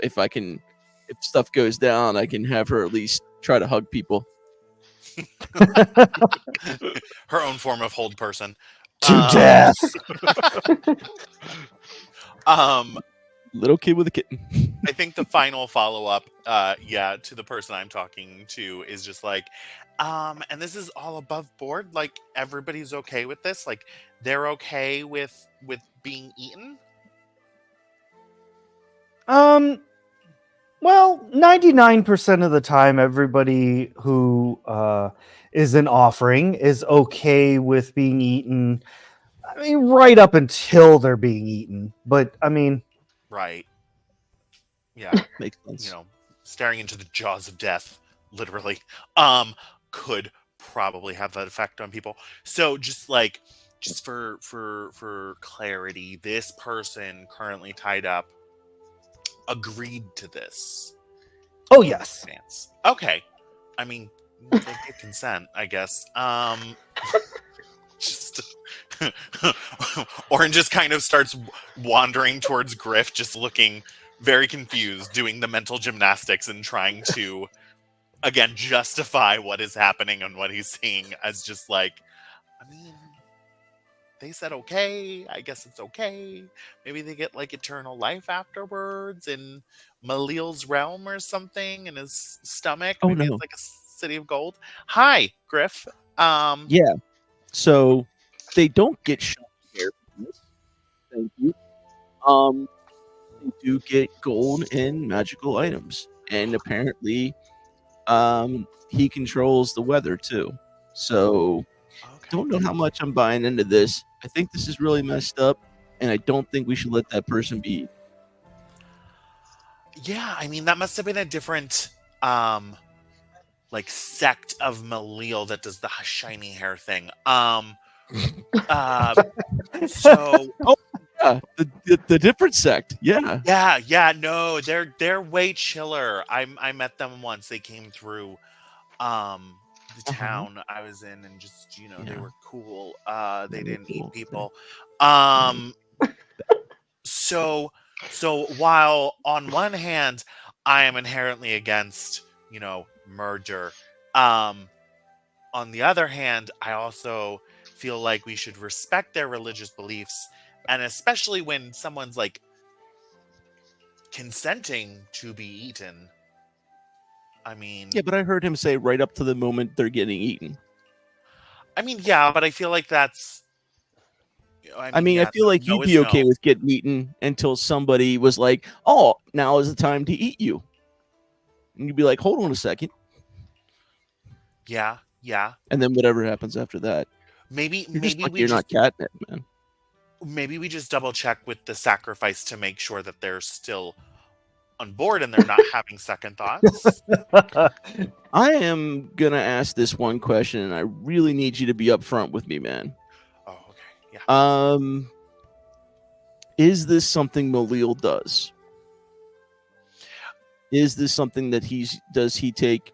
stuff goes down, I can have her at least try to hug people. her own form of hold person. To death. Little kid with a kitten. I think the final follow-up, to the person I'm talking to is just like, and this is all above board. Like everybody's okay with this. Like they're okay with being eaten. Well, 99% of the time, everybody who is an offering is okay with being eaten. I mean, right up until they're being eaten. But I mean, Right. Yeah. Makes sense. Staring into the jaws of death, literally, could probably have that effect on people. So just for clarity, this person currently tied up agreed to this. oh yes. Dance. Okay. I mean, they gave consent, I guess. Just Orin just kind of starts wandering towards Griff, just looking very confused, doing the mental gymnastics and trying to, again, justify what is happening and what he's seeing as just like, I mean, they said okay, I guess it's okay. Maybe they get like eternal life afterwards in Malil's realm or something in his stomach. Oh, Maybe no. it's like a city of gold. Hi, Griff. Yeah. So they don't get shot here. Thank you. you do get gold and magical items, and apparently, he controls the weather too. So, Okay. don't know how much I'm buying into this. I think this is really messed up, and I don't think we should let that person be. Yeah, I mean that must have been a different like sect of Malil that does the shiny hair thing. Uh so Yeah, the different sect. Yeah. yeah, no, they're way chiller. I met them once. They came through the town I was in, and just they Yeah. were cool. They They were didn't eat cool. people. Um so while on one hand I am inherently against, murder, on the other hand, I also feel like we should respect their religious beliefs, and especially when someone's like consenting to be eaten. I mean, Yeah, but I heard him say right up to the moment they're getting eaten. yeah, but I feel like that's. I mean, I Yeah, feel like no you'd is be okay no. with getting eaten until somebody was like, "Oh, now is the time to eat you," and you'd be like, "Hold on a second," Yeah. and then whatever happens after that, Maybe you're just maybe lucky we you're just not catnip, man. maybe we just double check with the sacrifice to make sure that they're still on board and they're not having second thoughts. I am gonna ask this one question, and I really need you to be upfront with me, man. Oh, okay. Yeah. Is this something Malil does? Is this something that does he take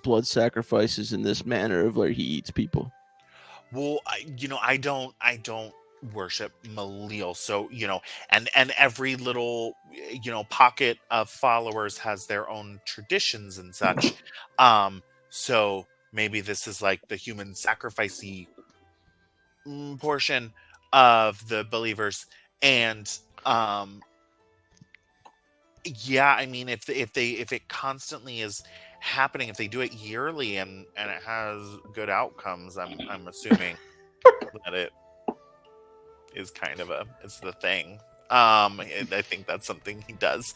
blood sacrifices in this manner of where he eats people? Well, I don't worship Malil, so and every little pocket of followers has their own traditions and such. So maybe this is like the human sacrificey portion of the believers, and yeah, I mean, if it constantly is happening, if they do it yearly and it has good outcomes, I'm assuming that it is kind of it's the thing. I think that's something he does.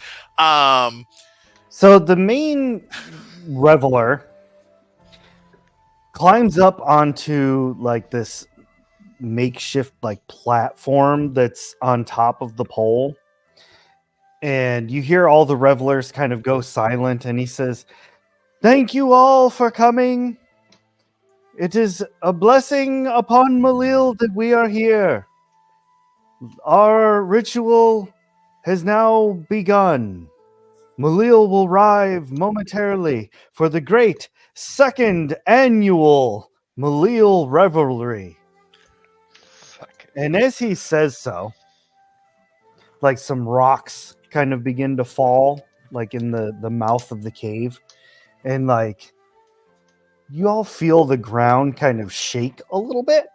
So the main reveler climbs up onto like this makeshift like platform that's on top of the pole, and you hear all the revelers kind of go silent, and he says, "Thank you all for coming. It is a blessing upon Malil that we are here. Our ritual has now begun. Malil will arrive momentarily for the great second annual Malil Revelry." And as he says so, like some rocks kind of begin to fall, like in the mouth of the cave. And like you all feel the ground kind of shake a little bit.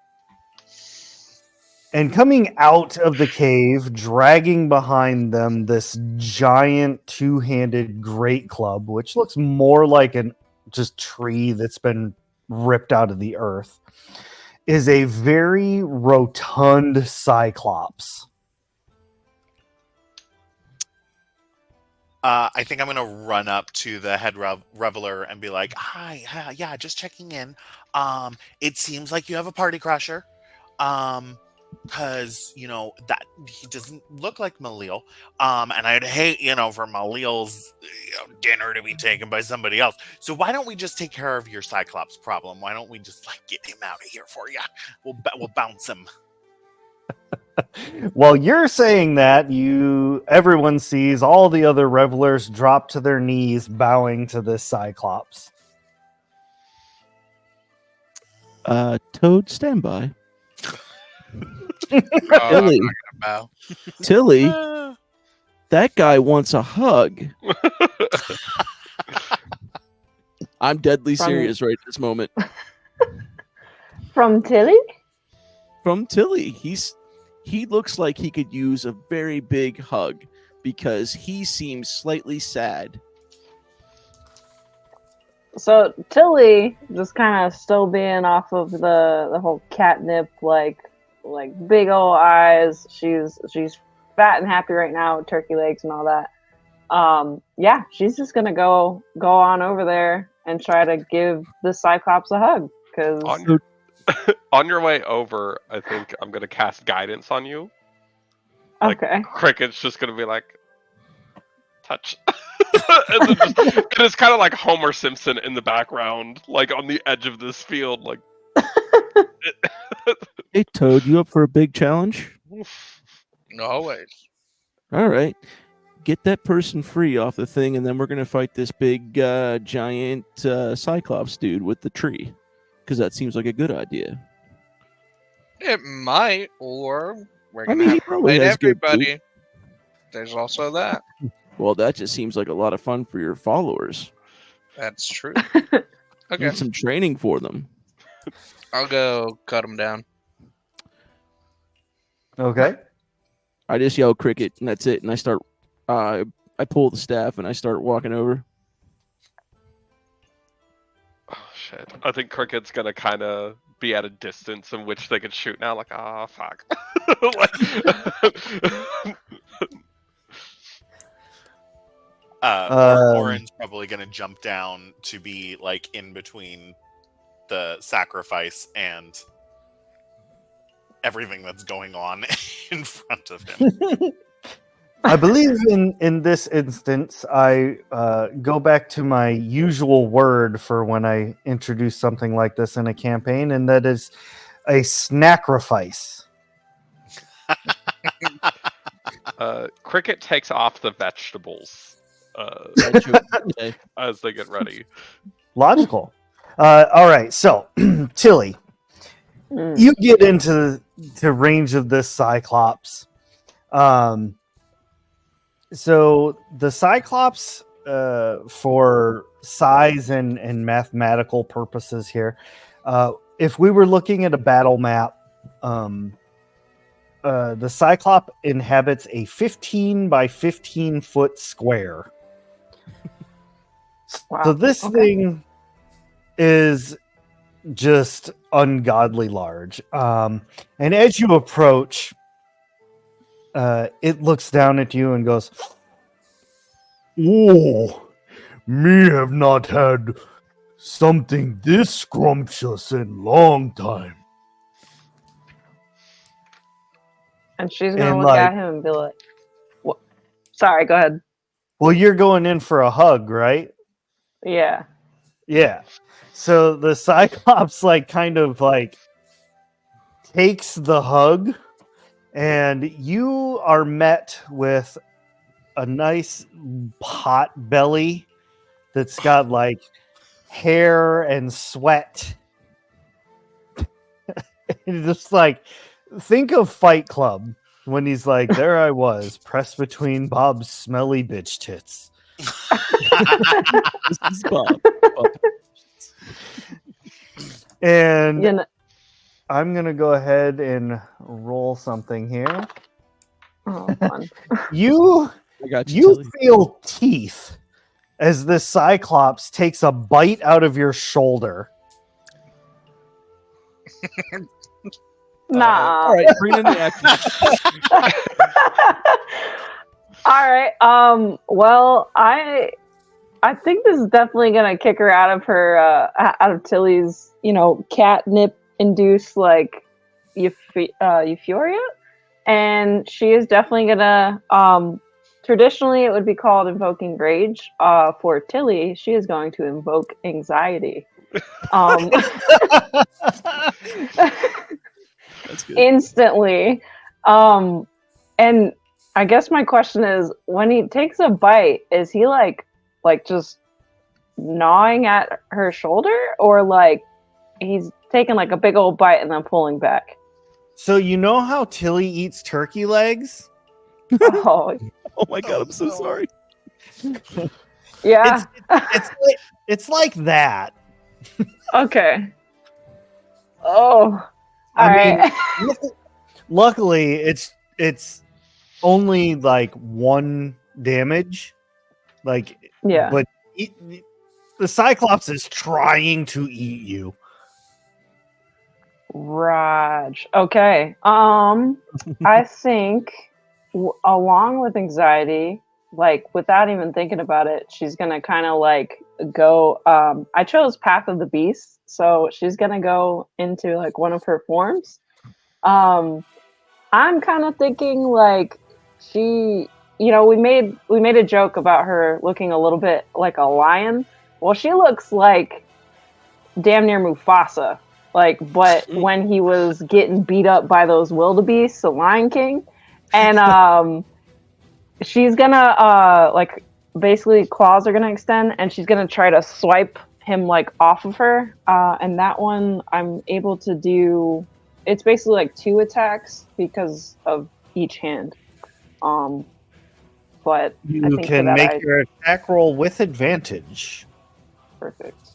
And coming out of the cave, dragging behind them this giant two-handed great club, which looks more like an just tree that's been ripped out of the earth, is a very rotund cyclops. I think I'm gonna run up to the head reveler and be like, "Hi, yeah, just checking in. It seems like you have a party crasher. Because that he doesn't look like Malil. And I'd hate for Malil's dinner to be taken by somebody else. So why don't we just take care of your Cyclops problem? Why don't we just like get him out of here for you? We'll bounce him." While you're saying that, everyone sees all the other revelers drop to their knees, bowing to this cyclops. Toad, stand by. Oh, I'm Tilly, not gonna bow. Tilly, that guy wants a hug. I'm deadly serious right this moment. From Tilly? From Tilly, he looks like he could use a very big hug because he seems slightly sad. So Tilly, just kind of still being off of the whole catnip, like big old eyes. She's fat and happy right now with turkey legs and all that. Yeah, she's just gonna go on over there and try to give the Cyclops a hug. Cause On your way over, I think I'm gonna cast guidance on you. Like, okay, Cricket's just gonna be like, touch. And it's kind of like Homer Simpson in the background, like on the edge of this field, like. Hey, Toad, you up for a big challenge? Always. All right. Get that person free off the thing, and then we're going to fight this big, giant Cyclops dude with the tree. Because that seems like a good idea. It might, or we're I gonna mean, he have to probably fight has good everybody. There's also that. Well, that just seems like a lot of fun for your followers. That's true. Okay. Okay, Need some training for them. I'll go cut him down. Okay. I just yell cricket, and that's it. And I start, I pull the staff, and I start walking over. Oh shit! I think Cricket's gonna kind of be at a distance in which they can shoot now. Like, ah, fuck. Oren's probably gonna jump down to be like in between the sacrifice and everything that's going on in front of him. I believe in this instance, I go back to my usual word for when I introduce something like this in a campaign, and that is a snacrifice. Cricket takes off the vegetables as they get ready. Logical. All right, so Tilly, you get into range of this Cyclops. So the Cyclops, for size and mathematical purposes here, if we were looking at a battle map, the Cyclops inhabits a 15 by 15 foot square. wow. So this thing is just ungodly large. And as you approach, it looks down at you and goes, "Oh, me have not had something this scrumptious in long time." And she's gonna And, look at him and be like, "What? Sorry, go ahead." Well, you're going in for a hug, right? Yeah. Yeah. So the Cyclops kind of takes the hug, and you are met with a nice pot belly that's got hair and sweat. And just think of Fight Club when he's like, "There I was, pressed between Bob's smelly bitch tits." This is Bob. And I'm going to go ahead and roll something here. Oh, fun. You I got you, Tilly. feel teeth as this Cyclops takes a bite out of your shoulder. Nah. All right, bring in the action. All right. Well, I think this is definitely gonna kick her out of her out of Tilly's, catnip induced euphoria, and she is definitely gonna traditionally it would be called invoking rage. For Tilly, she is going to invoke anxiety. That's good. Instantly. And I guess my question is, when he takes a bite, is he just gnawing at her shoulder, or he's taking a big old bite and then pulling back? So you know how Tilly eats turkey legs? Oh, Oh my god, I'm so sorry. yeah. It's like that. Okay. Oh, all I right. mean, luckily, it's only one damage. Yeah. But the Cyclops is trying to eat you. Raj. Okay. I think along with anxiety, like without even thinking about it, she's gonna kind of like go. I chose Path of the Beast, so she's gonna go into like one of her forms. I'm kind of thinking like she, we made a joke about her looking a little bit like a lion. Well, she looks like damn near Mufasa, like, but when he was getting beat up by those wildebeests, the Lion King, and she's gonna like basically claws are gonna extend, and she's gonna try to swipe him like off of her, and that one I'm able to do. It's basically like 2 attacks because of each hand. But You I think can for that, make your attack roll with advantage, perfect.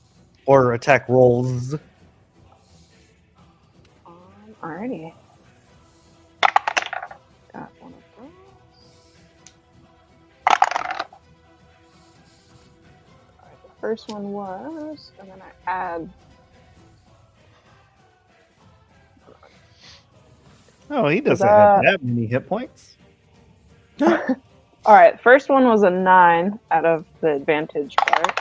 or attack rolls. Alrighty. Got one of those. Alright, the first one was, and then I add. Oh, he doesn't that- have that many hit points. Alright, first one was a 9 out of the advantage part.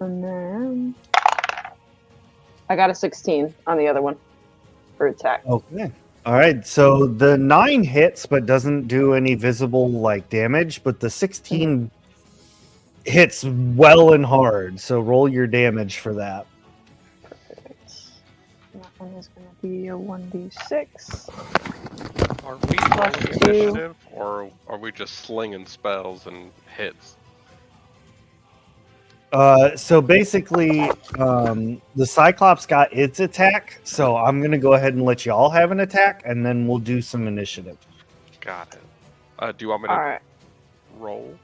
And then I got a 16 on the other one for attack. Okay. All right. So the 9 hits, but doesn't do any visible like damage. But the 16 hits well and hard. So roll your damage for that. Perfect. That one is going to be a 1d6. Are we Plus rolling 2. initiative, or are we just slinging spells and hits? So basically, the Cyclops got its attack. So I'm gonna go ahead and let y'all have an attack, and then we'll do some initiative. Got it. Do you want me to Alright. roll?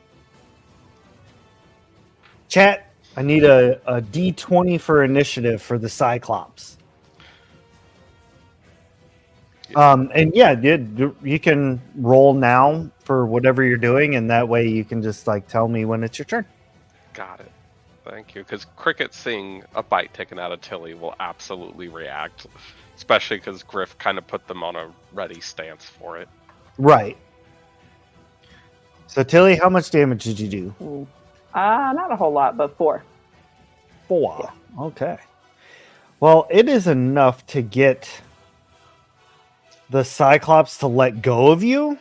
Chat. I need a D20 for initiative for the Cyclops. And yeah, you can roll now for whatever you're doing, and that way you can just like tell me when it's your turn. Got it. Thank you. Because Cricket seeing a bite taken out of Tilly will absolutely react, especially because Griff kind of put them on a ready stance for it. Right. So Tilly, how much damage did you do? Not a whole lot, but 4. 4. Okay. Well, it is enough to get the Cyclops to let go of you,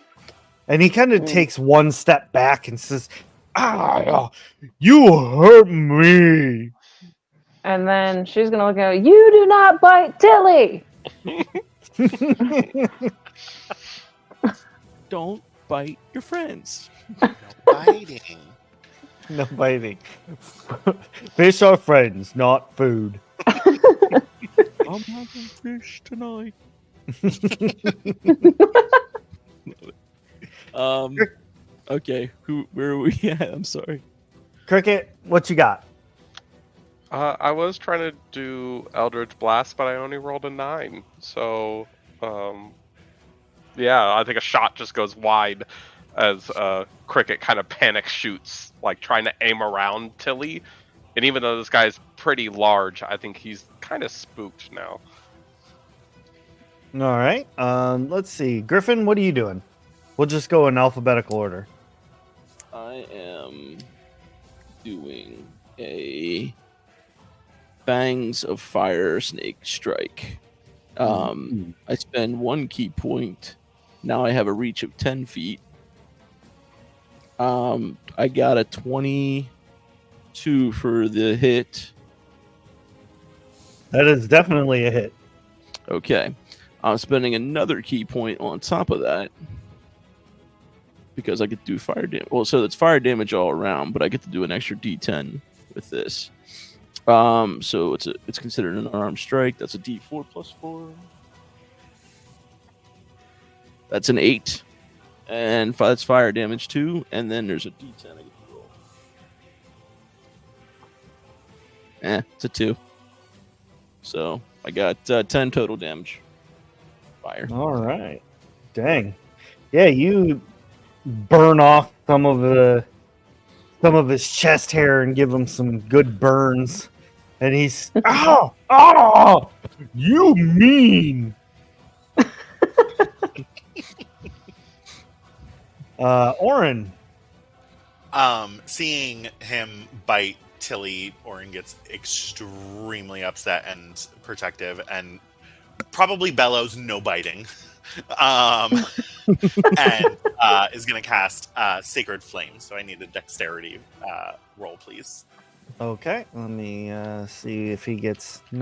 and he kind of takes one step back and says, "Ah, you hurt me." And then she's going to look at you, do not bite Tilly! Don't bite your friends. No biting. No biting. Fish are friends, not food. I'm having fish tonight. Okay, where are we at? I'm sorry. Cricket, what you got? I was trying to do Eldritch Blast, but I only rolled a 9. So, yeah, I think a shot just goes wide as Cricket kind of panic shoots, like trying to aim around Tilly. And even though this guy's pretty large, I think he's kind of spooked now. All right. Let's see. Griffin, what are you doing? We'll just go in alphabetical order. I am doing a Fangs of Fire Snake Strike. I spend 1 key point. Now I have a reach of 10 feet. I got a 22 for the hit. That is definitely a hit. Okay. I'm spending another key point on top of that because I get to do fire damage. Well, so it's fire damage all around, but I get to do an extra D10 with this. So it's considered an unarmed strike. That's a D4 plus 4. That's an 8. And that's fire damage too. And then there's a D10 I get to roll. It's a 2. So I got 10 total damage. Fire. All right. Dang. Yeah, you burn off some of his chest hair and give him some good burns. And he's you mean. Orin. Seeing him bite Tilly, Orin gets extremely upset and protective, and probably bellows "no biting," and is going to cast Sacred Flame. So I need a dexterity roll, please. Okay, let me see if he gets gets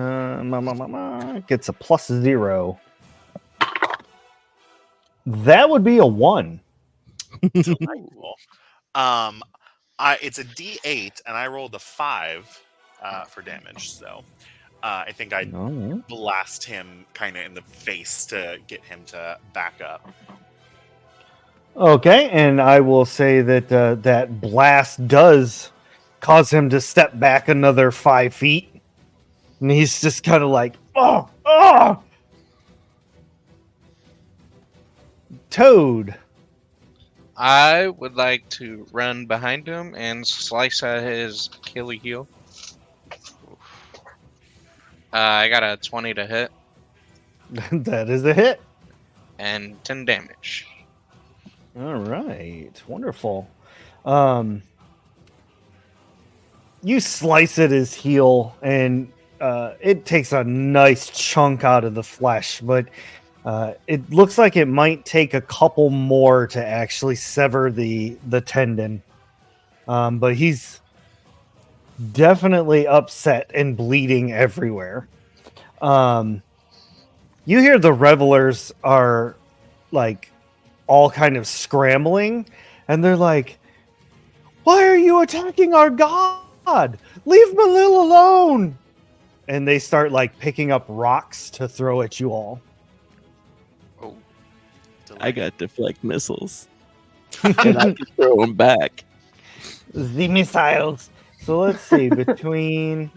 a +0. That would be a 1. Delightful. It's a D8, and I rolled a 5 for damage. So I think I No. blast him kind of in the face to get him to back up. Okay, and I will say that that blast does cause him to step back another 5 feet, and he's just kind of like, oh, oh. Toad. I would like to run behind him and slice at his Achilles heel. I got a 20 to hit That is a hit. and 10 damage. All right, wonderful. You slice at his heel, and it takes a nice chunk out of the flesh, but it looks like it might take a couple more to actually sever the tendon. But he's definitely upset and bleeding everywhere. You hear the revelers are like all kind of scrambling, and they're like, "Why are you attacking our god? Leave Malil alone!" And they start like picking up rocks to throw at you all. Oh, I got deflect missiles, and I can throw them back. The missiles. So let's see, between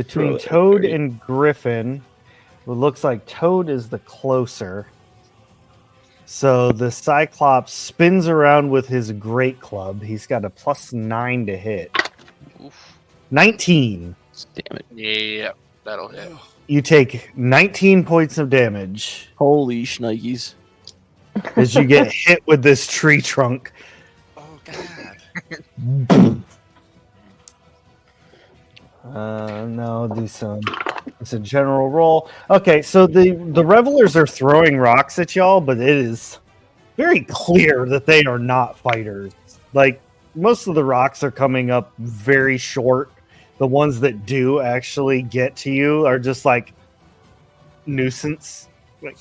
Throw it, Toad right? and Griffin, it looks like Toad is the closer. So the Cyclops spins around with his great club. He's got a +9 to hit. oof. 19. Damn it! Yeah, that'll hit. You take 19 points of damage Holy shnikes! as you get hit with this tree trunk. Oh God! No, it's a general roll. Okay, so the revelers are throwing rocks at y'all, but it is very clear that they are not fighters. Like, most of the rocks are coming up very short. The ones that do actually get to you are just like nuisance. Like,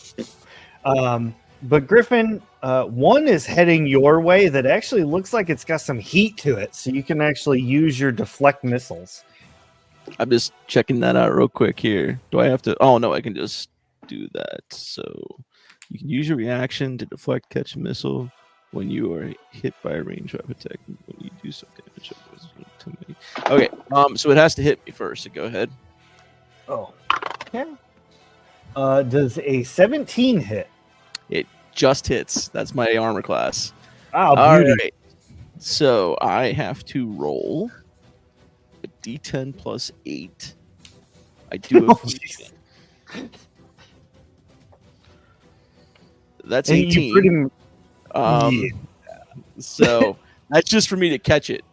but Griffin, one is heading your way that actually looks like it's got some heat to it, so you can actually use your deflect missiles. I'm just checking that out real quick here. Do I have to? Oh no, I can just do that. So you can use your reaction to deflect, catch a missile when you are hit by a range weapon attack. When you do some damage. Okay. So it has to hit me first. So go ahead. Oh, okay. Does a 17 hit? It just hits. That's my armor class. Oh, All beauty. right. So I have to roll a D10 plus 8. I do have. That's And you 18. pretty Yeah. So that's just for me to catch it.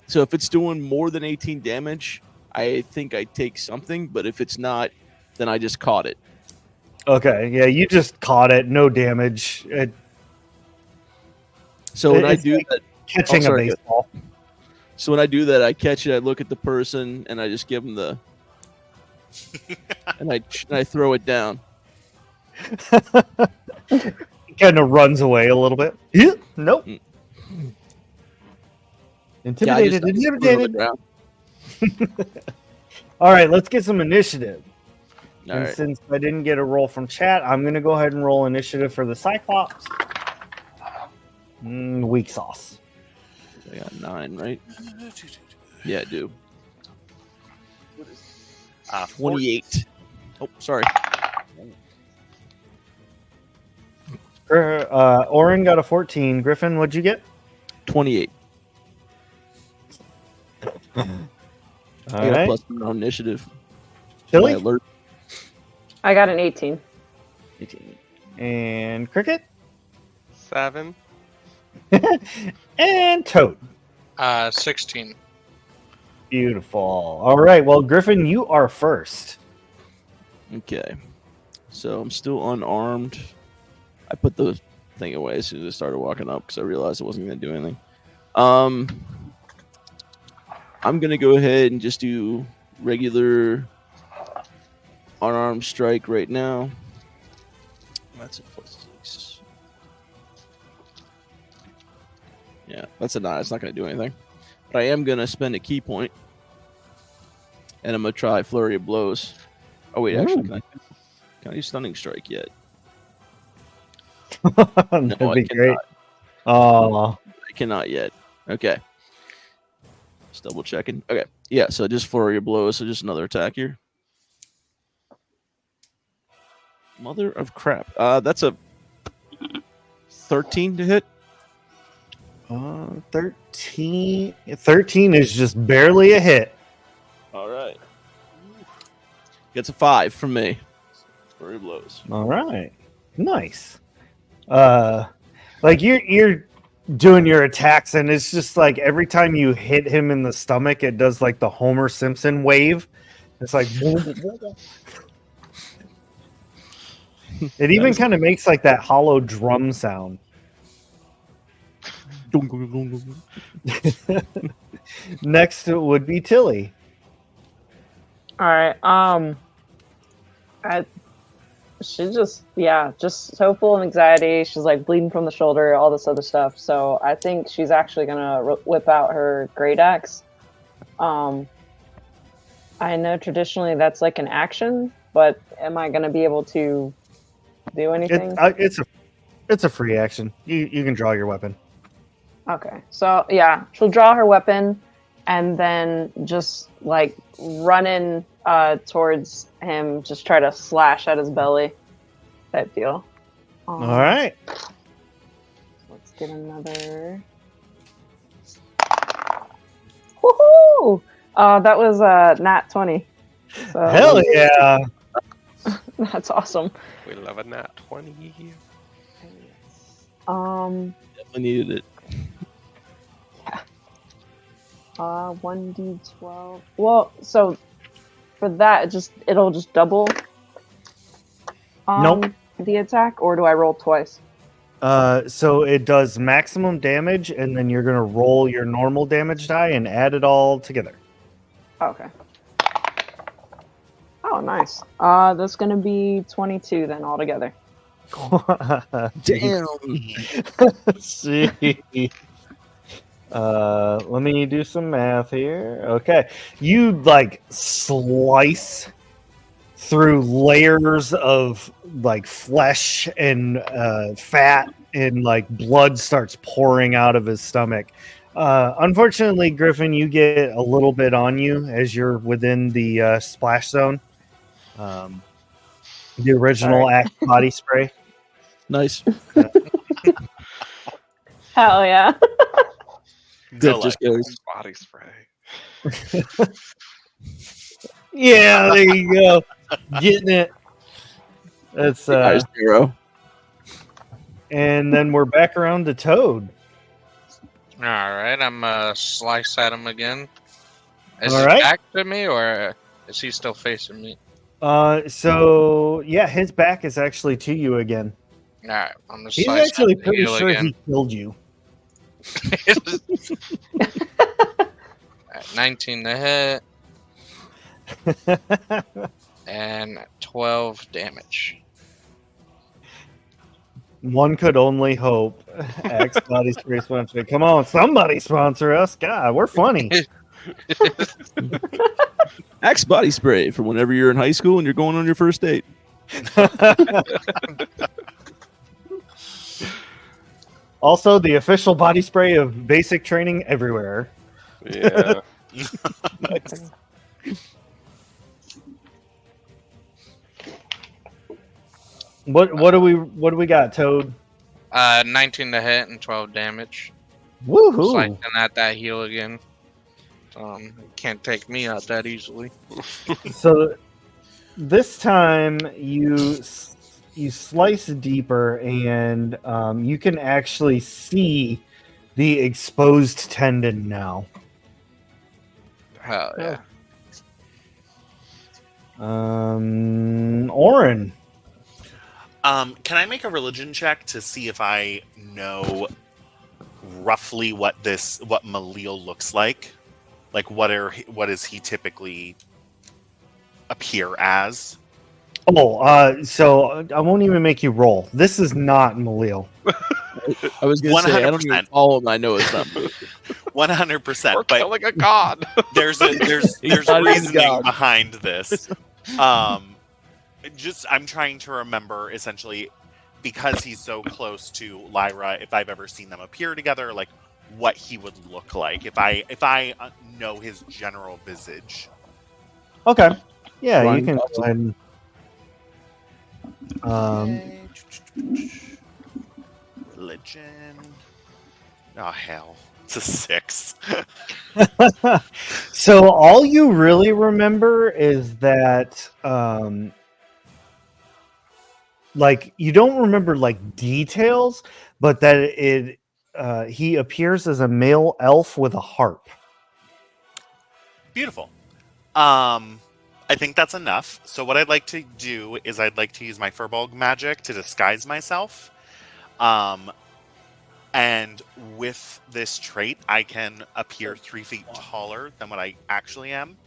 So if it's doing more than 18 damage, I think I take something. But if it's not, then I just caught it. Okay, yeah, you just caught it, no damage. So when I It's do like that, catching sorry, a baseball. so when I do that, I catch it. I look at the person and I just give them the, and I throw it down. Kind of runs away a little bit. Nope. Mm. Intimidated. Throw it on the Intimidated. ground. All right, let's get some initiative. All And right. since I didn't get a roll from chat, I'm going to go ahead and roll initiative for the Cyclops. Weak sauce. I got 9, right? Yeah, I do. 28. Oh, sorry. Oren got a 14. Griffin, what'd you get? 28. All I got a right. plus on initiative. Tilly? My alert. I got an 18. 18. And Cricket. 7. And Toad. 16. Beautiful. All right. Well, Griffin, you are first. Okay. So I'm still unarmed. I put the thing away as soon as I started walking up because I realized I wasn't going to do anything. I'm going to go ahead and just do regular unarmed strike right now. That's a +6. Yeah, that's a 9. It's not going to do anything. But I am going to spend a key point. And I'm going to try Flurry of Blows. Oh, wait, actually, can I do Stunning Strike yet? That'd No, I be great. cannot. Oh, I cannot yet. Okay. Just double checking. Okay. Yeah, so just Flurry of Blows, so just another attack here. Mother of crap. That's a 13 to hit. 13. 13 is just barely a hit. All right. Gets a 5 from me. Flurry of Blows. All right. Nice. Like you're doing your attacks, and it's just like every time you hit him in the stomach, it does like the Homer Simpson wave. It's like it even kind of makes like that hollow drum sound. Next would be Tilly. All right. She's just so full of anxiety. She's like bleeding from the shoulder, all this other stuff. So I think she's actually gonna whip out her great axe. I know traditionally that's like an action, but am I gonna be able to do anything? It's a free action. You can draw your weapon. Okay, so yeah, she'll draw her weapon and then just like running towards him, just try to slash at his belly type deal. All right. Let's get another. Woohoo! That was nat 20. So Hell yeah! that's awesome. We love a nat 20. Definitely needed it. 1d12. Well, so for that, it'll just double. Nope. The attack, or do I roll twice? So it does maximum damage, and then you're gonna roll your normal damage die and add it all together. Okay. Oh, nice. That's gonna be 22 then altogether. Damn. See. Let me do some math here. Okay. You like slice through layers of like flesh and fat, and like blood starts pouring out of his stomach. Unfortunately, Griffin, you get a little bit on you as you're within the splash zone. The original Axe body spray. Nice. Hell yeah. Diff just goes. Body spray. Yeah, there you go. Getting it. That's Nice, Zero. and then we're back around to Toad. All right, I'm slice at him again. Is All he right. back to me, or is he still facing me? So yeah, his back is actually to you again. All right, I'm gonna He's slice actually at the pretty heel sure again. he killed you. Alright, 19 to hit and 12 damage. One could only hope. Axe body spray sponsor. Come on, somebody sponsor us. God, we're funny. Axe body spray for whenever you're in high school and you're going on your first date. Also, the official body spray of basic training everywhere. Yeah. What do we got, Toad? 19 to hit and 12 damage. Woohoo! Slicing at that heel again. Can't take me out that easily. So this time you you slice deeper, and you can actually see the exposed tendon now. Hell yeah. Orin. Can I make a religion check to see if I know roughly what Malil looks like? Like what does he typically appear as? So I won't even make you roll. This is not Malil. I was gonna say I don't even 100%. follow him. I know it's not. 100%. We're But killing a god. there's not even reasoning God. behind this. I'm trying to remember essentially because he's so close to Lyra. If I've ever seen them appear together, like what he would look like if I know his general visage. Okay. Yeah, Ryan you can go Gosling. ahead. Religion. Oh hell, it's a 6. So all you really remember is that like you don't remember like details, but that he appears as a male elf with a harp. Beautiful. I think that's enough. So what I'd like to do is I'd like to use my Furbolg magic to disguise myself. And with this trait, I can appear 3 feet taller than what I actually am.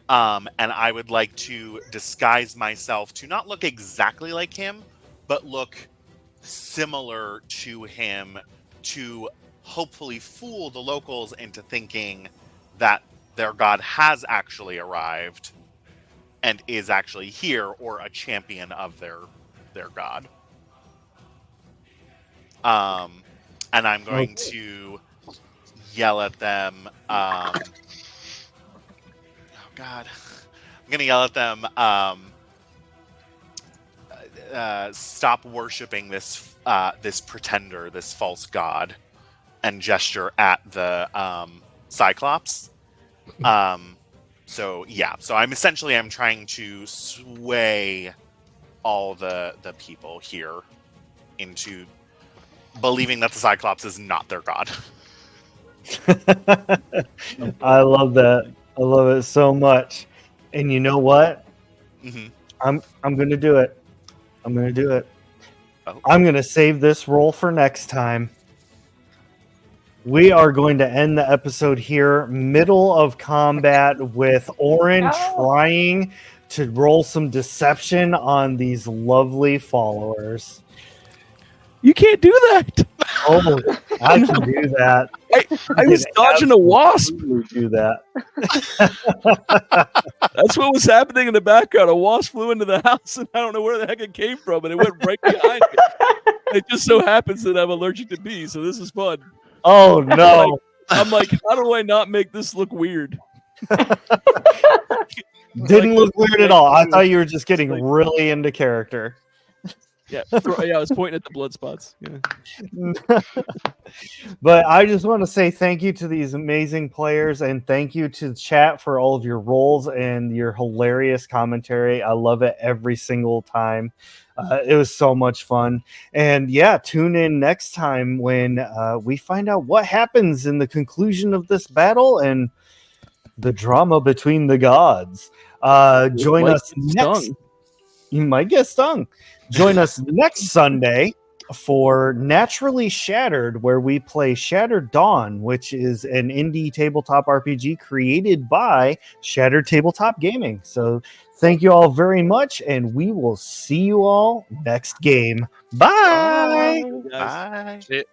And I would like to disguise myself to not look exactly like him, but look similar to him to hopefully fool the locals into thinking that their god has actually arrived and is actually here, or a champion of their god. And I'm going to yell at them. Oh God, I'm going to yell at them. Stop worshiping this pretender, this false god, and gesture at the Cyclops. So I'm trying to sway all the people here into believing that the Cyclops is not their god. I love that. I love it so much. And you know what? Mm-hmm. I'm going to do it. I'm going to do it. Oh. I'm going to save this roll for next time. We are going to end the episode here, middle of combat, with Orin trying to roll some deception on these lovely followers. You can't do that. Oh, I can do that. I was dodging a wasp. Do that. That's what was happening in the background. A wasp flew into the house, and I don't know where the heck it came from, but it went right behind me. It just so happens that I'm allergic to bees, so this is fun. Oh no! I'm like, how do I not make this look weird? Didn't look weird at all. I thought you were just getting really into character. Yeah, I was pointing at the blood spots. Yeah. But I just want to say thank you to these amazing players, and thank you to the chat for all of your roles and your hilarious commentary. I love it every single time. It was so much fun. And yeah, tune in next time when we find out what happens in the conclusion of this battle and the drama between the gods. Join us next. You might get stung. Join us next Sunday for Naturally Shattered, where we play Shattered Dawn, which is an indie tabletop RPG created by Shattered Tabletop Gaming. So thank you all very much, and we will see you all next game. Bye. Bye.